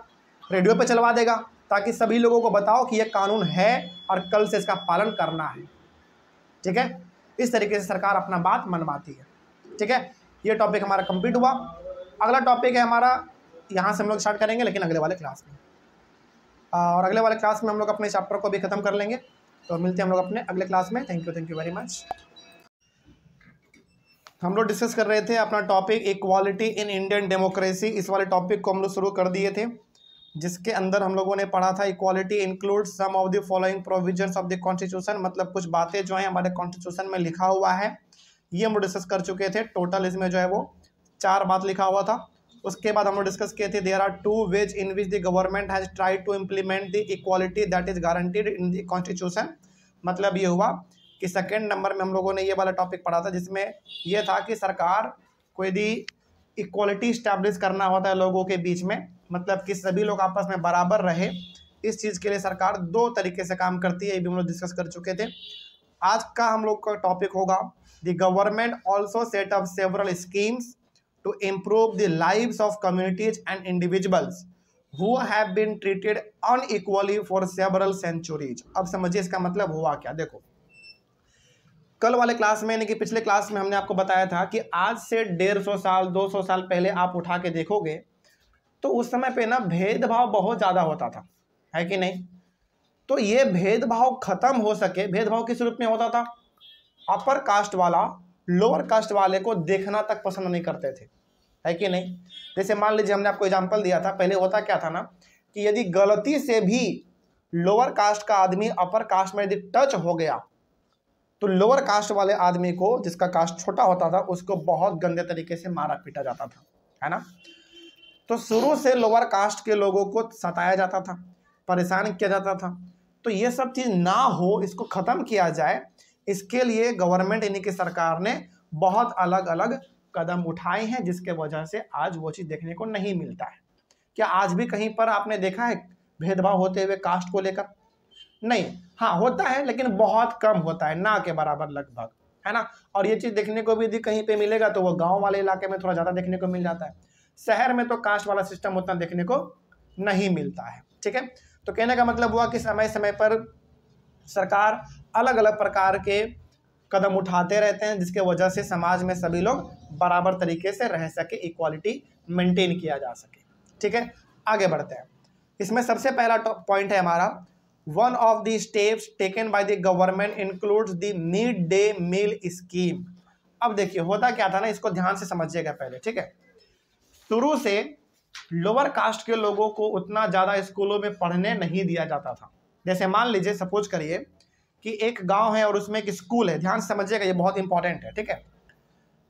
रेडियो पे चलवा देगा, ताकि सभी लोगों को बताओ कि ये कानून है और कल से इसका पालन करना है, ठीक है। इस तरीके से सरकार अपना बात मनवाती है, ठीक है। ये टॉपिक हमारा कंप्लीट हुआ। अगला टॉपिक है हमारा, यहाँ से हम लोग स्टार्ट करेंगे लेकिन अगले वाले क्लास में, और अगले वाले क्लास में हम लोग अपने चैप्टर को भी ख़त्म कर लेंगे। तो मिलते हैं हम लोग अपने अगले क्लास में। Thank you very much. हम लोग डिस्कस कर रहे थे अपना topic equality in Indian democracy. इस वाले टॉपिक को हम लोग शुरू कर दिए थे, जिसके अंदर हम लोगों ने पढ़ा था equality include some of the following provisions of the constitution, मतलब कुछ बातें जो हैं हमारे कॉन्स्टिट्यूशन में लिखा हुआ है, ये हम लोग डिस्कस कर चुके थे। टोटल इसमें जो है वो 4 बात लिखा हुआ था। उसके बाद हम लोग डिस्कस किए थे there are 2 ways in which the government has tried to implement the equality that is guaranteed in the constitution. मतलब ये हुआ कि सेकेंड नंबर में हम लोगों ने ये वाला टॉपिक पढ़ा था, जिसमें यह था कि सरकार को यदि इक्वालिटी इस्टेब्लिश करना होता है लोगों के बीच में, मतलब कि सभी लोग आपस में बराबर रहे, इस चीज़ के लिए सरकार 2 तरीके से काम करती है। ये भी हम लोग डिस्कस कर चुके थे। आज का हम लोग का टॉपिक होगा the government also set up several schemes to improve the lives of communities and individuals who have been treated unequally for several centuries. अब समझिए इसका मतलब हुआ क्या। देखो, कल वाले क्लास में यानी कि पिछले क्लास में हमने आपको बताया था कि आज से 150 साल 200 साल पहले आप उठा के देखोगे तो उस समय पे ना भेदभाव बहुत ज़्यादा होता था, है कि नहीं। तो ये भेदभाव खत्म हो सके, भेदभाव किस रूप में होता था, अपर कास्ट वाला लोअर कास्ट वाले को देखना तक पसंद नहीं करते थे, है कि नहीं। जैसे मान लीजिए हमने आपको एग्जांपल दिया था, पहले होता क्या था ना कि यदि गलती से भी लोअर कास्ट का आदमी अपर कास्ट में यदि टच हो गया तो लोअर कास्ट वाले आदमी को, जिसका कास्ट छोटा होता था, उसको बहुत गंदे तरीके से मारा पीटा जाता था, है ना। तो शुरू से लोअर कास्ट के लोगों को सताया जाता था, परेशान किया जाता था। तो ये सब चीज़ ना हो, इसको ख़त्म किया जाए, इसके लिए गवर्नमेंट यानी कि सरकार ने बहुत अलग अलग कदम उठाए हैं, जिसके वजह से आज वो चीज़ देखने को नहीं मिलता है। क्या आज भी कहीं पर आपने देखा है भेदभाव होते हुए कास्ट को लेकर? नहीं। हाँ, होता है लेकिन बहुत कम होता है, ना के बराबर लगभग, है ना। और ये चीज़ देखने को भी यदि कहीं पे मिलेगा तो वो गांव वाले इलाके में थोड़ा ज़्यादा देखने को मिल जाता है। शहर में तो कास्ट वाला सिस्टम उतना देखने को नहीं मिलता है, ठीक है। तो कहने का मतलब हुआ कि समय समय पर सरकार अलग अलग प्रकार के कदम उठाते रहते हैं, जिसके वजह से समाज में सभी लोग बराबर तरीके से रह सके, इक्वालिटी मेंटेन किया जा सके, ठीक है। आगे बढ़ते हैं। इसमें सबसे पहला पॉइंट है हमारा, one of the steps taken by the government includes the mid day meal scheme. अब देखिए होता क्या था ना, इसको ध्यान से समझिएगा पहले, ठीक है। शुरू से लोअर कास्ट के लोगों को उतना ज़्यादा स्कूलों में पढ़ने नहीं दिया जाता था। जैसे मान लीजिए, सपोज करिए कि एक गांव है और उसमें एक स्कूल है, ध्यान से समझिएगा, ये बहुत इंपॉर्टेंट है, ठीक है।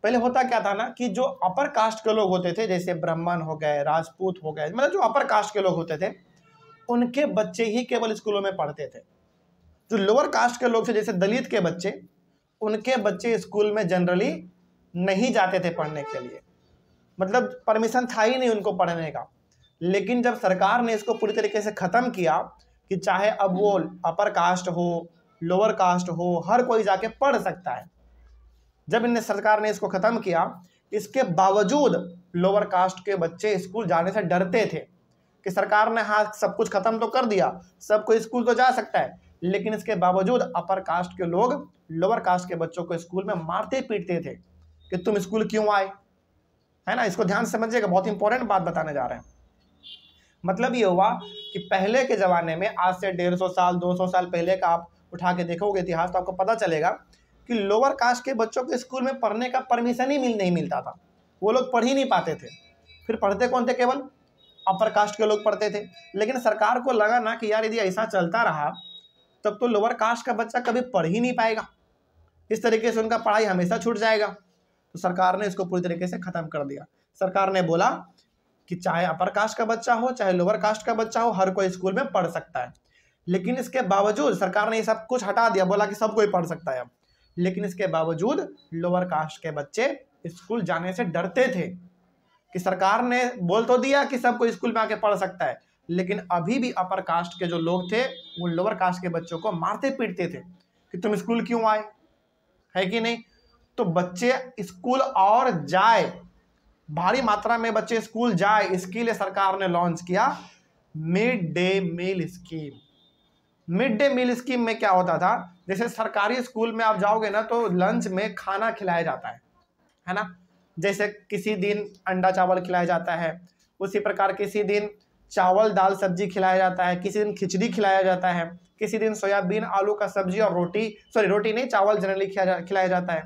पहले होता क्या था ना कि जो अपर कास्ट के लोग होते थे, जैसे ब्राह्मण हो गए, राजपूत हो गए, मतलब जो अपर कास्ट के लोग होते थे, उनके बच्चे ही केवल स्कूलों में पढ़ते थे। जो लोअर कास्ट के लोग थे, जैसे दलित के बच्चे, उनके बच्चे स्कूल में जनरली नहीं जाते थे पढ़ने के लिए, मतलब परमिशन था ही नहीं उनको पढ़ने का। लेकिन जब सरकार ने इसको पूरी तरीके से ख़त्म किया कि चाहे अब वो अपर कास्ट हो, लोअर कास्ट हो, हर कोई जाके पढ़ सकता है, जब इन्हें सरकार ने इसको ख़त्म किया, इसके बावजूद लोअर कास्ट के बच्चे स्कूल जाने से डरते थे कि सरकार ने हाँ सब कुछ ख़त्म तो कर दिया, सबको स्कूल तो जा सकता है, लेकिन इसके बावजूद अपर कास्ट के लोग लोअर कास्ट के बच्चों को स्कूल में मारते पीटते थे कि तुम स्कूल क्यों आए, है ना। इसको ध्यान से समझिएगा, बहुत इंपॉर्टेंट बात बताने जा रहे हैं। मतलब ये हुआ कि पहले के ज़माने में, आज से 150 साल 200 साल पहले का आप उठा के देखोगे इतिहास, तो आपको पता चलेगा कि लोअर कास्ट के बच्चों को स्कूल में पढ़ने का परमिशन ही नहीं मिलता था, वो लोग पढ़ ही नहीं पाते थे। फिर पढ़ते कौन थे? केवल अपर कास्ट के लोग पढ़ते थे। लेकिन सरकार को लगा ना कि यार यदि ऐसा चलता रहा तब तो लोअर कास्ट का बच्चा कभी पढ़ ही नहीं पाएगा, इस तरीके से उनका पढ़ाई हमेशा छूट जाएगा। तो सरकार ने इसको पूरी तरीके से ख़त्म कर दिया। सरकार ने बोला कि चाहे अपर कास्ट का बच्चा हो, चाहे लोअर कास्ट का बच्चा हो, हर कोई स्कूल में पढ़ सकता है। लेकिन इसके बावजूद सरकार ने ये सब कुछ हटा दिया, बोला कि सब कोई पढ़ सकता है अब। लेकिन इसके बावजूद लोअर कास्ट के बच्चे स्कूल जाने से डरते थे कि सरकार ने बोल तो दिया कि सब कोई स्कूल में आके पढ़ सकता है, लेकिन अभी भी अपर कास्ट के जो लोग थे वो लोअर कास्ट के बच्चों को मारते पीटते थे कि तुम स्कूल क्यों आए, है कि नहीं। तो बच्चे स्कूल और जाए, भारी मात्रा में बच्चे स्कूल जाए, इसके लिए सरकार ने लॉन्च किया mid day meal scheme. Mid day meal scheme में क्या होता था, जैसे सरकारी स्कूल में आप जाओगे ना तो लंच में खाना खिलाया जाता है ना। जैसे किसी दिन अंडा चावल खिलाया जाता है, उसी प्रकार किसी दिन चावल दाल सब्जी खिलाया जाता है, किसी दिन खिचड़ी खिलाया जाता है, किसी दिन सोयाबीन आलू का सब्जी और रोटी नहीं चावल जनरली खिलाया जाता है।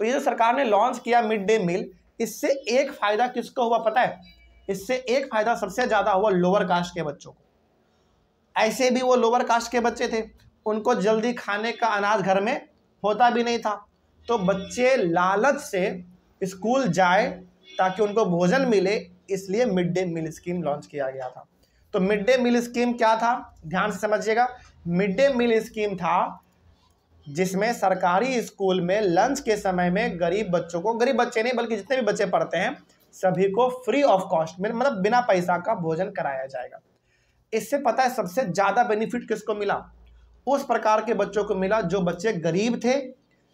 तो ये जो सरकार ने लॉन्च किया मिड डे मील, इससे एक फायदा किसको हुआ पता है? इससे एक फायदा सबसे ज्यादा हुआ लोअर कास्ट के बच्चों को। ऐसे भी वो लोअर कास्ट के बच्चे थे, उनको जल्दी खाने का अनाज घर में होता भी नहीं था, तो बच्चे लालच से स्कूल जाए ताकि उनको भोजन मिले, इसलिए mid day meal scheme launch किया गया था। तो मिड डे मील स्कीम क्या था, ध्यान से समझिएगा। मिड डे मील स्कीम था जिसमें सरकारी स्कूल में लंच के समय में गरीब बच्चों को, गरीब बच्चे नहीं बल्कि जितने भी बच्चे पढ़ते हैं सभी को फ्री ऑफ कॉस्ट में, मतलब बिना पैसा का भोजन कराया जाएगा। इससे पता है सबसे ज्यादा बेनिफिट किसको मिला? उस प्रकार के बच्चों को मिला जो बच्चे गरीब थे,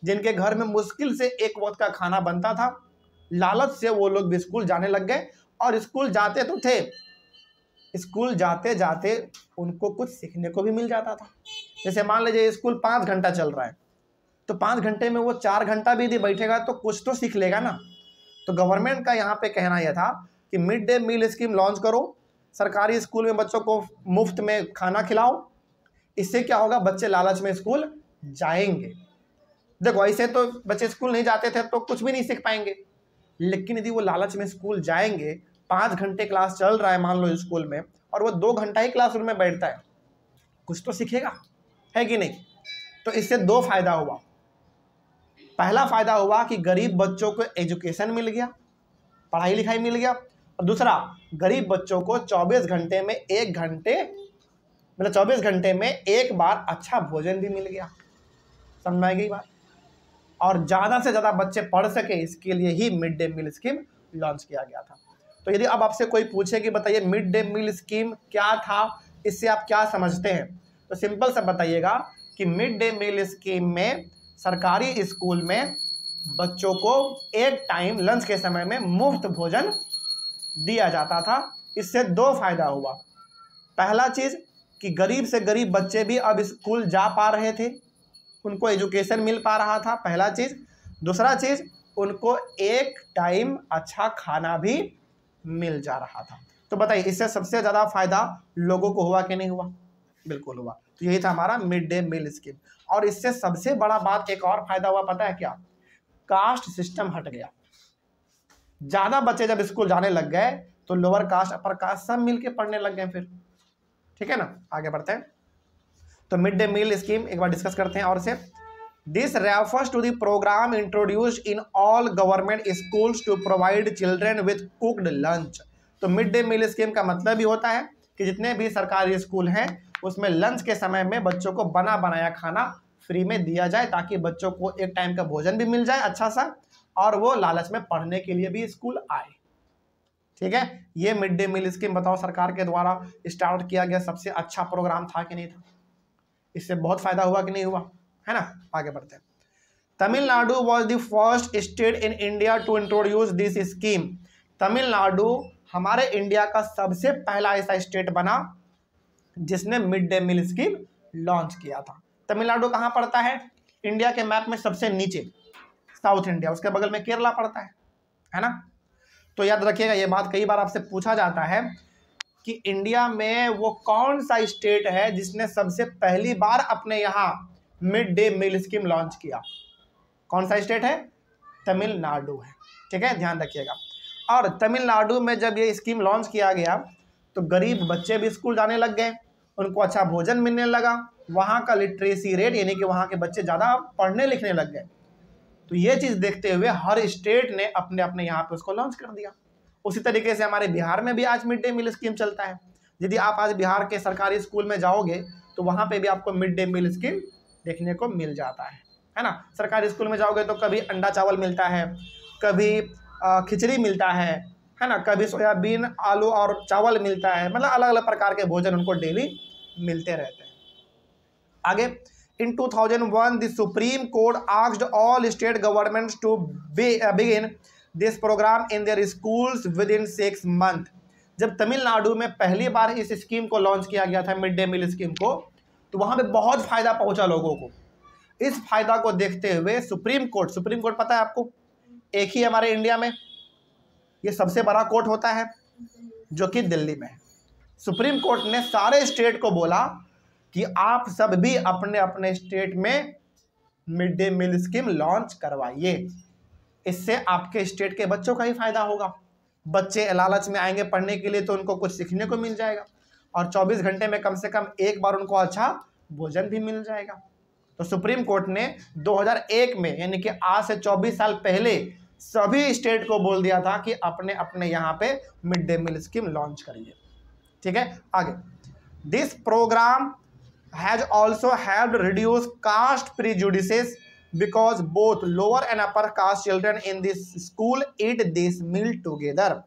जिनके घर में मुश्किल से एक वक्त का खाना बनता था। लालच से वो लोग भी स्कूल जाने लग गए, और स्कूल जाते तो थे, स्कूल जाते जाते उनको कुछ सीखने को भी मिल जाता था। जैसे मान लीजिए स्कूल 5 घंटा चल रहा है, तो 5 घंटे में वो 4 घंटा भी यदि बैठेगा तो कुछ तो सीख लेगा ना। तो गवर्नमेंट का यहाँ पे कहना यह था कि mid day meal scheme launch करो, सरकारी स्कूल में बच्चों को मुफ्त में खाना खिलाओ। इससे क्या होगा, बच्चे लालच में स्कूल जाएंगे। देखो ऐसे तो बच्चे स्कूल नहीं जाते थे तो कुछ भी नहीं सीख पाएंगे, लेकिन यदि वो लालच में स्कूल जाएंगे, 5 घंटे क्लास चल रहा है मान लो स्कूल में, और वो 2 घंटा ही क्लासरूम में बैठता है, कुछ तो सीखेगा, है कि नहीं। तो इससे 2 फायदा हुआ। पहला फायदा हुआ कि गरीब बच्चों को एजुकेशन मिल गया, पढ़ाई लिखाई मिल गया, और दूसरा गरीब बच्चों को 24 घंटे में 1 घंटे, मतलब 24 घंटे में एक बार अच्छा भोजन भी मिल गया। समझ में गई बात। और ज़्यादा से ज़्यादा बच्चे पढ़ सके, इसके लिए ही mid day meal scheme launch किया गया था। तो यदि अब आपसे कोई पूछे कि बताइए मिड डे मील स्कीम क्या था, इससे आप क्या समझते हैं, तो सिंपल सा बताइएगा कि मिड डे मील स्कीम में सरकारी स्कूल में बच्चों को एक टाइम लंच के समय में मुफ्त भोजन दिया जाता था। इससे 2 फायदा हुआ। पहला चीज़ कि गरीब से गरीब बच्चे भी अब स्कूल जा पा रहे थे, उनको एजुकेशन मिल पा रहा था, पहला चीज़। दूसरा चीज़, उनको एक टाइम अच्छा खाना भी मिल जा रहा था। तो बताइए इससे सबसे ज़्यादा फायदा लोगों को हुआ कि नहीं हुआ? बिल्कुल हुआ। तो यही था हमारा मिड डे मील स्कीम। और इससे सबसे बड़ा बात एक और फायदा हुआ, पता है क्या? कास्ट सिस्टम हट गया। ज़्यादा बच्चे जब स्कूल जाने लग गए तो लोअर कास्ट अपर कास्ट सब मिलके पढ़ने लग गए फिर, ठीक है ना। आगे बढ़ते हैं। तो मिड डे मील स्कीम एक बार डिस्कस करते हैं और से। This refers to the programme introduced in all government schools to provide children with cooked lunch. तो मिड डे मील स्कीम का मतलब भी होता है कि जितने भी सरकारी स्कूल हैं उसमें लंच के समय में बच्चों को बना बनाया खाना फ्री में दिया जाए, ताकि बच्चों को एक टाइम का भोजन भी मिल जाए अच्छा सा, और वो लालच में पढ़ने के लिए भी स्कूल आए। ठीक है, ये मिड डे मील स्कीम बताओ सरकार के द्वारा स्टार्ट किया गया सबसे अच्छा प्रोग्राम था कि नहीं था? इससे बहुत फायदा हुआ कि नहीं हुआ, है ना। आगे बढ़ते हैं। Tamil Nadu was the first state in India to introduce this scheme. Tamil Nadu हमारे इंडिया का सबसे पहला ऐसा स्टेट बना जिसने mid day meal scheme launch किया था। तमिलनाडु कहाँ पड़ता है? इंडिया के मैप में सबसे नीचे, साउथ इंडिया, उसके बगल में केरला पड़ता है ना। तो याद रखिएगा ये बात, कई बार आपसे पूछा जाता है कि इंडिया में वो कौन सा स्टेट है जिसने सबसे पहली बार अपने यहाँ mid day meal scheme launch किया। कौन सा स्टेट है? तमिलनाडु है। ठीक है, ध्यान रखिएगा। और तमिलनाडु में जब ये स्कीम लॉन्च किया गया तो गरीब बच्चे भी स्कूल जाने लग गए, उनको अच्छा भोजन मिलने लगा, वहाँ का लिटरेसी रेट यानी कि वहाँ के बच्चे ज़्यादा पढ़ने लिखने लग गए। तो ये चीज़ देखते हुए हर स्टेट ने अपने अपने यहाँ पे उसको लॉन्च कर दिया। उसी तरीके से हमारे बिहार में भी आज मिड डे मील स्कीम चलता है। यदि आप आज बिहार के सरकारी स्कूल में जाओगे तो वहाँ पे भी आपको मिड डे मील स्कीम देखने को मिल जाता है ना। सरकारी स्कूल में जाओगे तो कभी अंडा चावल मिलता है, कभी खिचड़ी मिलता है है ना, कभी सोयाबीन, आलू और चावल मिलता है, मतलब अलग अलग प्रकार के भोजन उनको डेली मिलते रहते हैं। आगे, in 2001 the supreme court asked all state governments to begin this programme in their schools within 6 month. जब तमिलनाडु में पहली बार इस स्कीम को लॉन्च किया गया था, मिड डे मील स्कीम को, तो वहाँ पे बहुत फायदा पहुँचा लोगों को। इस फायदा को देखते हुए सुप्रीम कोर्ट पता है आपको, एक ही हमारे इंडिया में, ये सबसे बड़ा कोर्ट होता है जो कि दिल्ली में है। सुप्रीम कोर्ट ने सारे स्टेट को बोला कि आप सब भी अपने अपने स्टेट में mid day meal scheme launch करवाइए, इससे आपके स्टेट के बच्चों का ही फायदा होगा। बच्चे लालच में आएंगे पढ़ने के लिए तो उनको कुछ सीखने को मिल जाएगा, और 24 घंटे में कम से कम एक बार उनको अच्छा भोजन भी मिल जाएगा। तो सुप्रीम कोर्ट ने 2001 में, यानी कि आज से 24 साल पहले, सभी स्टेट को बोल दिया था कि अपने अपने यहाँ पे mid day meal scheme launch करिए। ठीक है, आगे, this programme has also helped reduce caste prejudices because both lower and upper caste children in this school eat this meal together.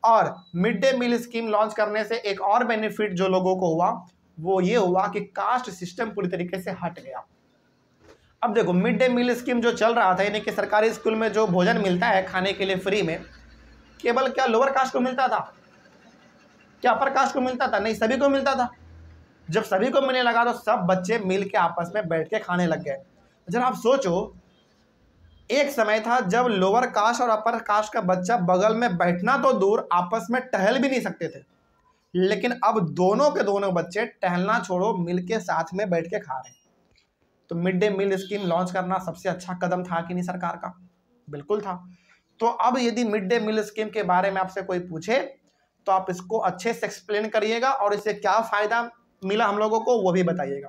और mid day meal scheme launch करने से एक और benefit जो लोगों को हुआ वो ये हुआ कि कास्ट सिस्टम पूरी तरीके से हट गया। अब देखो, मिड डे मील स्कीम जो चल रहा था, यानी कि सरकारी स्कूल में जो भोजन मिलता है खाने के लिए फ्री में, केवल क्या लोअर कास्ट को मिलता था, क्या अपर कास्ट को मिलता था? नहीं, सभी को मिलता था। जब सभी को मिलने लगा तो सब बच्चे मिल के आपस में बैठ के खाने लग गए। जरा आप सोचो, एक समय था जब लोअर कास्ट और अपर कास्ट का बच्चा बगल में बैठना तो दूर, आपस में टहल भी नहीं सकते थे, लेकिन अब दोनों के दोनों बच्चे टहलना छोड़ो, मिल के साथ में बैठ के खा रहे हैं। तो mid day meal scheme launch करना सबसे अच्छा कदम था कि नहीं सरकार का? बिल्कुल था। तो अब यदि मिड डे मील स्कीम के बारे में आपसे कोई पूछे तो आप इसको अच्छे से एक्सप्लेन करिएगा और इससे क्या फ़ायदा मिला हम लोगों को वो भी बताइएगा।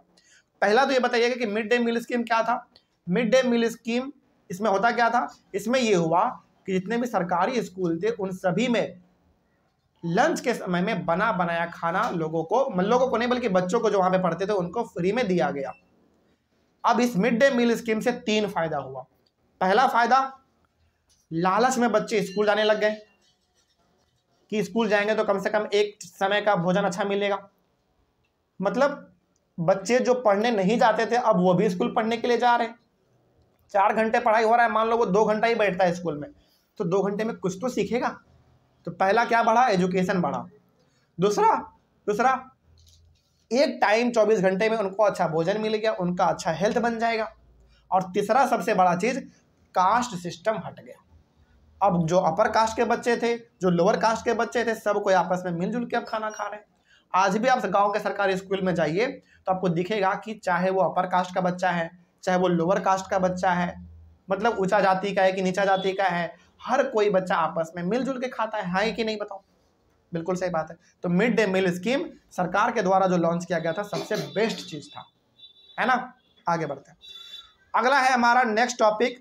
पहला तो ये बताइएगा कि मिड डे मील स्कीम क्या था। मिड डे मील स्कीम, इसमें होता क्या था? इसमें ये हुआ कि जितने भी सरकारी स्कूल थे उन सभी में लंच के समय में बना बनाया खाना लोगों को नहीं बल्कि बच्चों को जो वहाँ पे पढ़ते थे उनको फ्री में दिया गया। अब इस मिड डे मील स्कीम से 3 फायदा हुआ। पहला फायदा, लालच में बच्चे स्कूल जाने लग गए कि स्कूल जाएंगे तो कम से कम एक समय का भोजन अच्छा मिलेगा। मतलब बच्चे जो पढ़ने नहीं जाते थे अब वो भी स्कूल पढ़ने के लिए जा रहे हैं। 4 घंटे पढ़ाई हो रहा है, मान लो वो 2 घंटा ही बैठता है स्कूल में, तो 2 घंटे में कुछ तो सीखेगा। तो पहला क्या बढ़ा? एजुकेशन बढ़ा। दूसरा एक टाइम 24 घंटे में उनको अच्छा भोजन मिल गया, उनका अच्छा हेल्थ बन जाएगा। और तीसरा सबसे बड़ा चीज़, कास्ट सिस्टम हट गया। अब जो अपर कास्ट के बच्चे थे, जो लोअर कास्ट के बच्चे थे, सब कोई आपस में मिलजुल के अब खाना खा रहे हैं। आज भी आप गांव के सरकारी स्कूल में जाइए तो आपको दिखेगा कि चाहे वो अपर कास्ट का बच्चा है, चाहे वो लोअर कास्ट का बच्चा है, मतलब ऊंचा जाति का है कि नीचा जाति का है, हर कोई बच्चा आपस में मिलजुल के खाता है कि नहीं? बताओ। बिल्कुल सही बात है। तो मिड डे मील स्कीम सरकार के द्वारा जो लॉन्च किया गया था सबसे बेस्ट चीज़ था, है ना। आगे बढ़ते हैं। अगला है हमारा नेक्स्ट टॉपिक,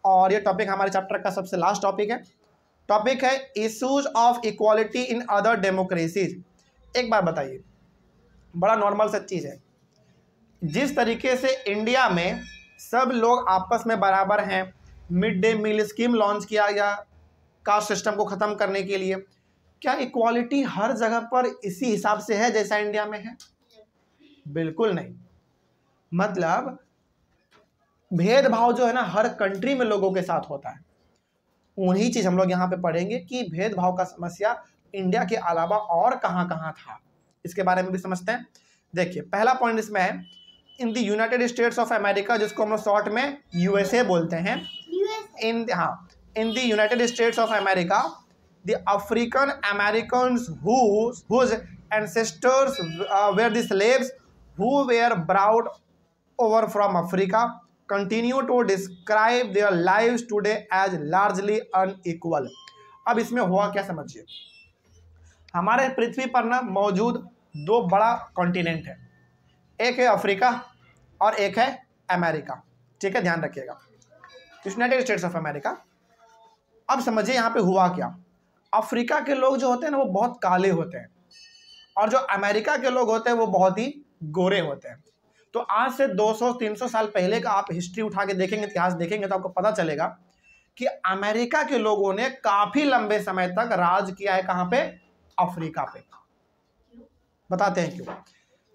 और ये टॉपिक हमारे चैप्टर का सबसे लास्ट टॉपिक है। टॉपिक है issues of equality in other democracies. एक बार बताइए, बड़ा नॉर्मल सा चीज़ है, जिस तरीके से इंडिया में सब लोग आपस में बराबर हैं, mid day meal scheme launch किया गया कास्ट सिस्टम को ख़त्म करने के लिए, क्या इक्वालिटी हर जगह पर इसी हिसाब से है जैसा इंडिया में है? बिल्कुल नहीं। मतलब भेदभाव जो है ना हर कंट्री में लोगों के साथ होता है। वही चीज़ हम लोग यहाँ पे पढ़ेंगे कि भेदभाव का समस्या इंडिया के अलावा और कहाँ कहाँ था, इसके बारे में भी समझते हैं। देखिए, पहला पॉइंट इसमें है, in the United states of America, जिसको हम लोग शॉर्ट में यूएसए बोलते हैं, in the United states of America, the African Americans whose ancestors were the slaves who were brought over from Africa continue to describe their lives today as largely unequal। अब इसमें हुआ क्या समझिए, हमारे पृथ्वी पर ना मौजूद 2 बड़ा कॉन्टिनेंट है, एक है अफ्रीका और एक है अमेरिका। ठीक है, ध्यान रखिएगा, यूनाइटेड स्टेट्स ऑफ अमेरिका। अब समझिए यहाँ पे हुआ क्या। अफ्रीका के लोग जो होते हैं ना वो बहुत काले होते हैं, और जो अमेरिका के लोग होते हैं वो बहुत ही गोरे होते हैं। तो आज से 200-300 साल पहले का आप हिस्ट्री उठा के देखेंगे, इतिहास देखेंगे तो आपको पता चलेगा कि अमेरिका के लोगों ने काफी लंबे समय तक राज किया है कहां पे? अफ्रीका पे। बताते हैं क्यों।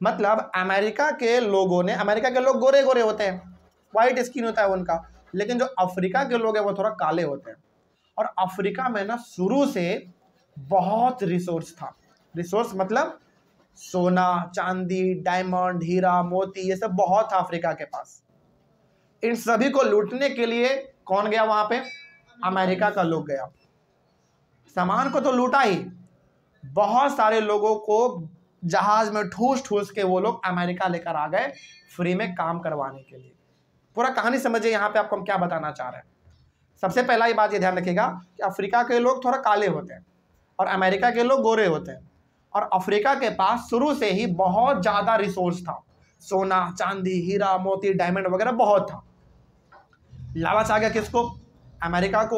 मतलब अमेरिका के लोगों ने, अमेरिका के लोग गोरे गोरे होते हैं, व्हाइट स्किन होता है उनका, लेकिन जो अफ्रीका के लोग हैं वो थोड़ा काले होते हैं। और अफ्रीका में ना शुरू से बहुत रिसोर्स था। रिसोर्स मतलब सोना, चांदी, डायमंड, हीरा, मोती, ये सब बहुत था अफ्रीका के पास। इन सभी को लूटने के लिए कौन गया वहां पे? अमेरिका का लोग गया। सामान को तो लूटा ही, बहुत सारे लोगों को जहाज में ठूस ठूस के वो लोग अमेरिका लेकर आ गए फ्री में काम करवाने के लिए। पूरा कहानी समझिए यहाँ पे आपको हम क्या बताना चाह रहे हैं। सबसे पहला ही बात ये ध्यान रखिएगा कि अफ्रीका के लोग थोड़ा काले होते हैं और अमेरिका के लोग गोरे होते हैं। और अफ्रीका के पास शुरू से ही बहुत ज़्यादा रिसोर्स था, सोना, चांदी, हीरा, मोती, डायमंड वगैरह बहुत था। लालच आ गया किसको? अमेरिका को।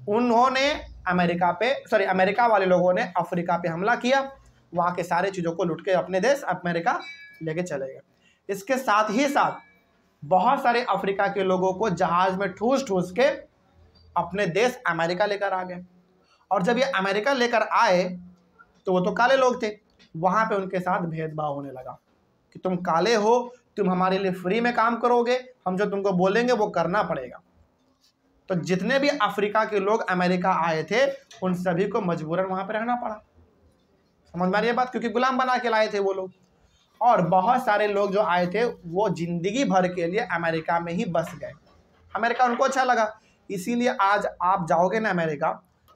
उन्होंने अमेरिका वाले लोगों ने अफ्रीका पे हमला किया, वहाँ के सारे चीज़ों को लूट के अपने देश अमेरिका लेके चले गए। इसके साथ ही साथ बहुत सारे अफ्रीका के लोगों को जहाज में ठूस ठूस के अपने देश अमेरिका लेकर आ गए। और जब ये अमेरिका लेकर आए तो वो तो काले लोग थे, वहाँ पे उनके साथ भेदभाव होने लगा कि तुम काले हो, तुम हमारे लिए फ्री में काम करोगे, हम जो तुमको बोलेंगे वो करना पड़ेगा। तो जितने भी अफ्रीका के लोग अमेरिका आए थे उन सभी को मजबूरन वहाँ पे रहना पड़ा। समझ में आ रही है बात? क्योंकि गुलाम बना के लाए थे वो लोग। और बहुत सारे लोग जो आए थे वो जिंदगी भर के लिए अमेरिका में ही बस गए। अमेरिका उनको अच्छा लगा, इसीलिए आज आप जाओगे ना अमेरिका,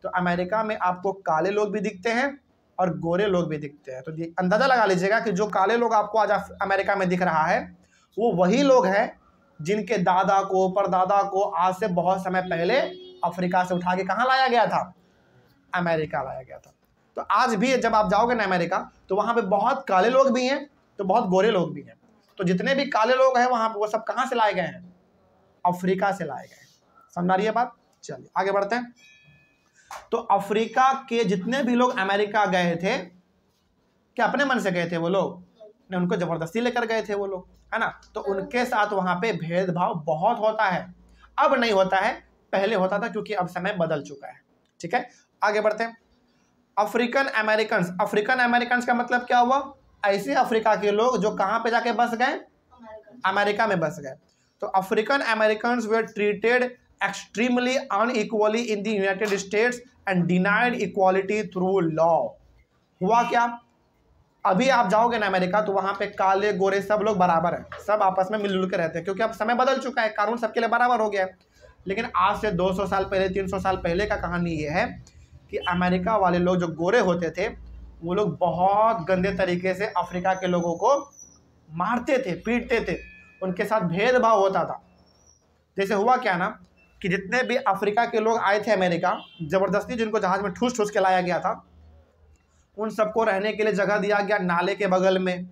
तो अमेरिका में आपको काले लोग भी दिखते हैं और गोरे लोग भी दिखते हैं। तो ये अंदाज़ा लगा लीजिएगा कि जो काले लोग आपको आज अमेरिका में दिख रहा है वो वही लोग हैं जिनके दादा को, परदादा को आज से बहुत समय पहले अफ्रीका से उठा के कहाँ लाया गया था? अमेरिका लाया गया था। तो आज भी जब आप जाओगे ना अमेरिका तो वहाँ पे बहुत काले लोग भी हैं तो बहुत गोरे लोग भी हैं। तो जितने भी काले लोग हैं वहाँ पे वो सब कहाँ से लाए गए हैं? अफ्रीका से लाए गए। समझ आ रही है बात? चलिए आगे बढ़ते हैं। तो अफ्रीका के जितने भी लोग अमेरिका गए थे, क्या अपने मन से गए थे वो लोग? ने उनको जबरदस्ती लेकर गए थे वो लोग, है ना? तो उनके साथ वहाँ पे भेदभाव बहुत होता है। अब नहीं होता है, पहले होता था क्योंकि अब समय बदल चुका है। ठीक है, आगे बढ़ते हैं। अफ्रीकन अमेरिकन का मतलब क्या हुआ? ऐसे अफ्रीका के लोग जो कहाँ पे जाके बस गए? अमेरिका में बस गए। तो African American were treated extremely unequally in the United states and denied equality through law. हुआ क्या? अभी आप जाओगे ना अमेरिका तो वहाँ पे काले गोरे सब लोग बराबर हैं, सब आपस में मिलजुल के रहते हैं, क्योंकि अब समय बदल चुका है, कानून सबके लिए बराबर हो गया है। लेकिन आज से 200 साल पहले, 300 साल पहले का कहानी ये है कि अमेरिका वाले लोग जो गोरे होते थे वो लोग बहुत गंदे तरीके से अफ्रीका के लोगों को मारते थे, पीटते थे, उनके साथ भेदभाव होता था। जैसे हुआ क्या ना कि जितने भी अफ्रीका के लोग आए थे अमेरिका, ज़बरदस्ती जिनको जहाज़ में ठूस ठूस के लाया गया था, उन सबको रहने के लिए जगह दिया गया नाले के बगल में,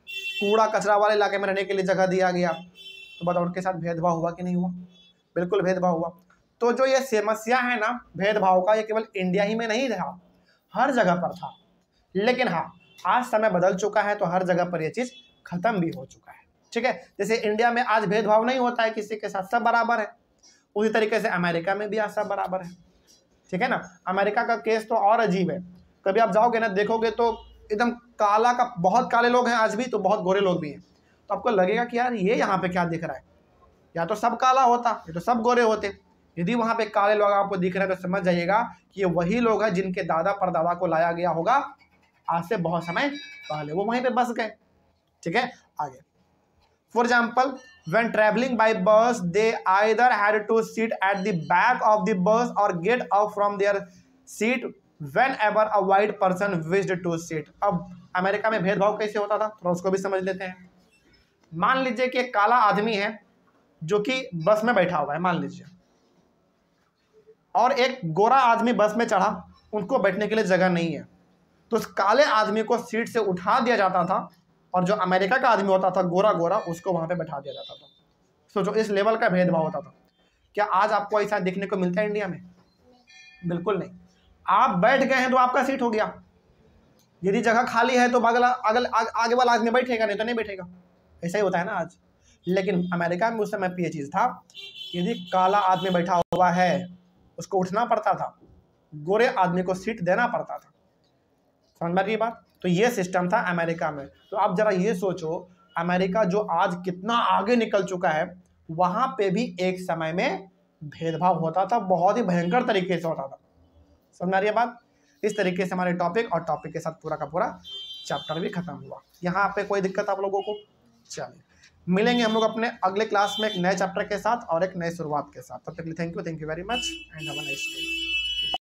कूड़ा कचरा वाले इलाके में रहने के लिए जगह दिया गया। तो बताओ उनके साथ भेदभाव हुआ कि नहीं हुआ? बिल्कुल भेदभाव हुआ। तो जो ये समस्या है ना भेदभाव का, ये केवल इंडिया ही में नहीं था, हर जगह पर था। लेकिन हाँ, आज समय बदल चुका है तो हर जगह पर यह चीज़ खत्म भी हो चुका है। ठीक है, जैसे इंडिया में आज भेदभाव नहीं होता है किसी के साथ, सब बराबर है, उसी तरीके से अमेरिका में भी आज सब बराबर है। ठीक है ना। अमेरिका का केस तो और अजीब है, कभी आप जाओगे ना देखोगे तो एकदम काला का, बहुत काले लोग हैं आज भी, तो बहुत गोरे लोग भी हैं। तो आपको लगेगा कि यार ये यहाँ पे क्या दिख रहा है, या तो सब काला होता या तो सब गोरे होते। यदि वहाँ पे काले लोग आपको दिख रहे हैं तो समझ जाइएगा कि ये वही लोग हैं जिनके दादा परदादा को लाया गया होगा आज से बहुत समय पहले, वो वहीं पे बस गए। ठीक है, आगे। For example, when traveling by bus they either had to sit at the back of the bus or get up from their seat whenever a white person wished to sit। अब अमेरिका में भेदभाव कैसे होता था थोड़ा उसको भी समझ लेते हैं। मान लीजिए कि एक काला आदमी है जो कि बस में बैठा हुआ है, मान लीजिए, और एक गोरा आदमी बस में चढ़ा, उनको बैठने के लिए जगह नहीं है, तो उस काले आदमी को सीट से उठा दिया जाता था और जो अमेरिका का आदमी होता था गोरा गोरा, उसको वहाँ पे बैठा दिया जाता था। सोचो इस लेवल का भेदभाव होता था। क्या आज आपको ऐसा देखने को मिलता है इंडिया में? बिल्कुल नहीं। आप बैठ गए हैं तो आपका सीट हो गया, यदि जगह खाली है तो आगे वाला आदमी बैठेगा, नहीं तो नहीं बैठेगा। ऐसा ही होता है ना आज। लेकिन अमेरिका में उस समय पे ये चीज़ था, यदि काला आदमी बैठा हुआ है उसको उठना पड़ता था, गोरे आदमी को सीट देना पड़ता था। समझ में आ रही बात? तो ये सिस्टम था अमेरिका में। तो आप जरा ये सोचो, अमेरिका जो आज कितना आगे निकल चुका है, वहां पे भी एक समय में भेदभाव होता था, बहुत ही भयंकर तरीके से होता था। समझ में आ रही है बात? इस तरीके से हमारे टॉपिक और टॉपिक के साथ पूरा का पूरा चैप्टर भी खत्म हुआ। यहाँ पे कोई दिक्कत आप लोगों को? चलिए, मिलेंगे हम लोग अपने अगले क्लास में एक नए चैप्टर के साथ और एक नए शुरुआत के साथ। तब तक के लिए thank you very much and have a nice day.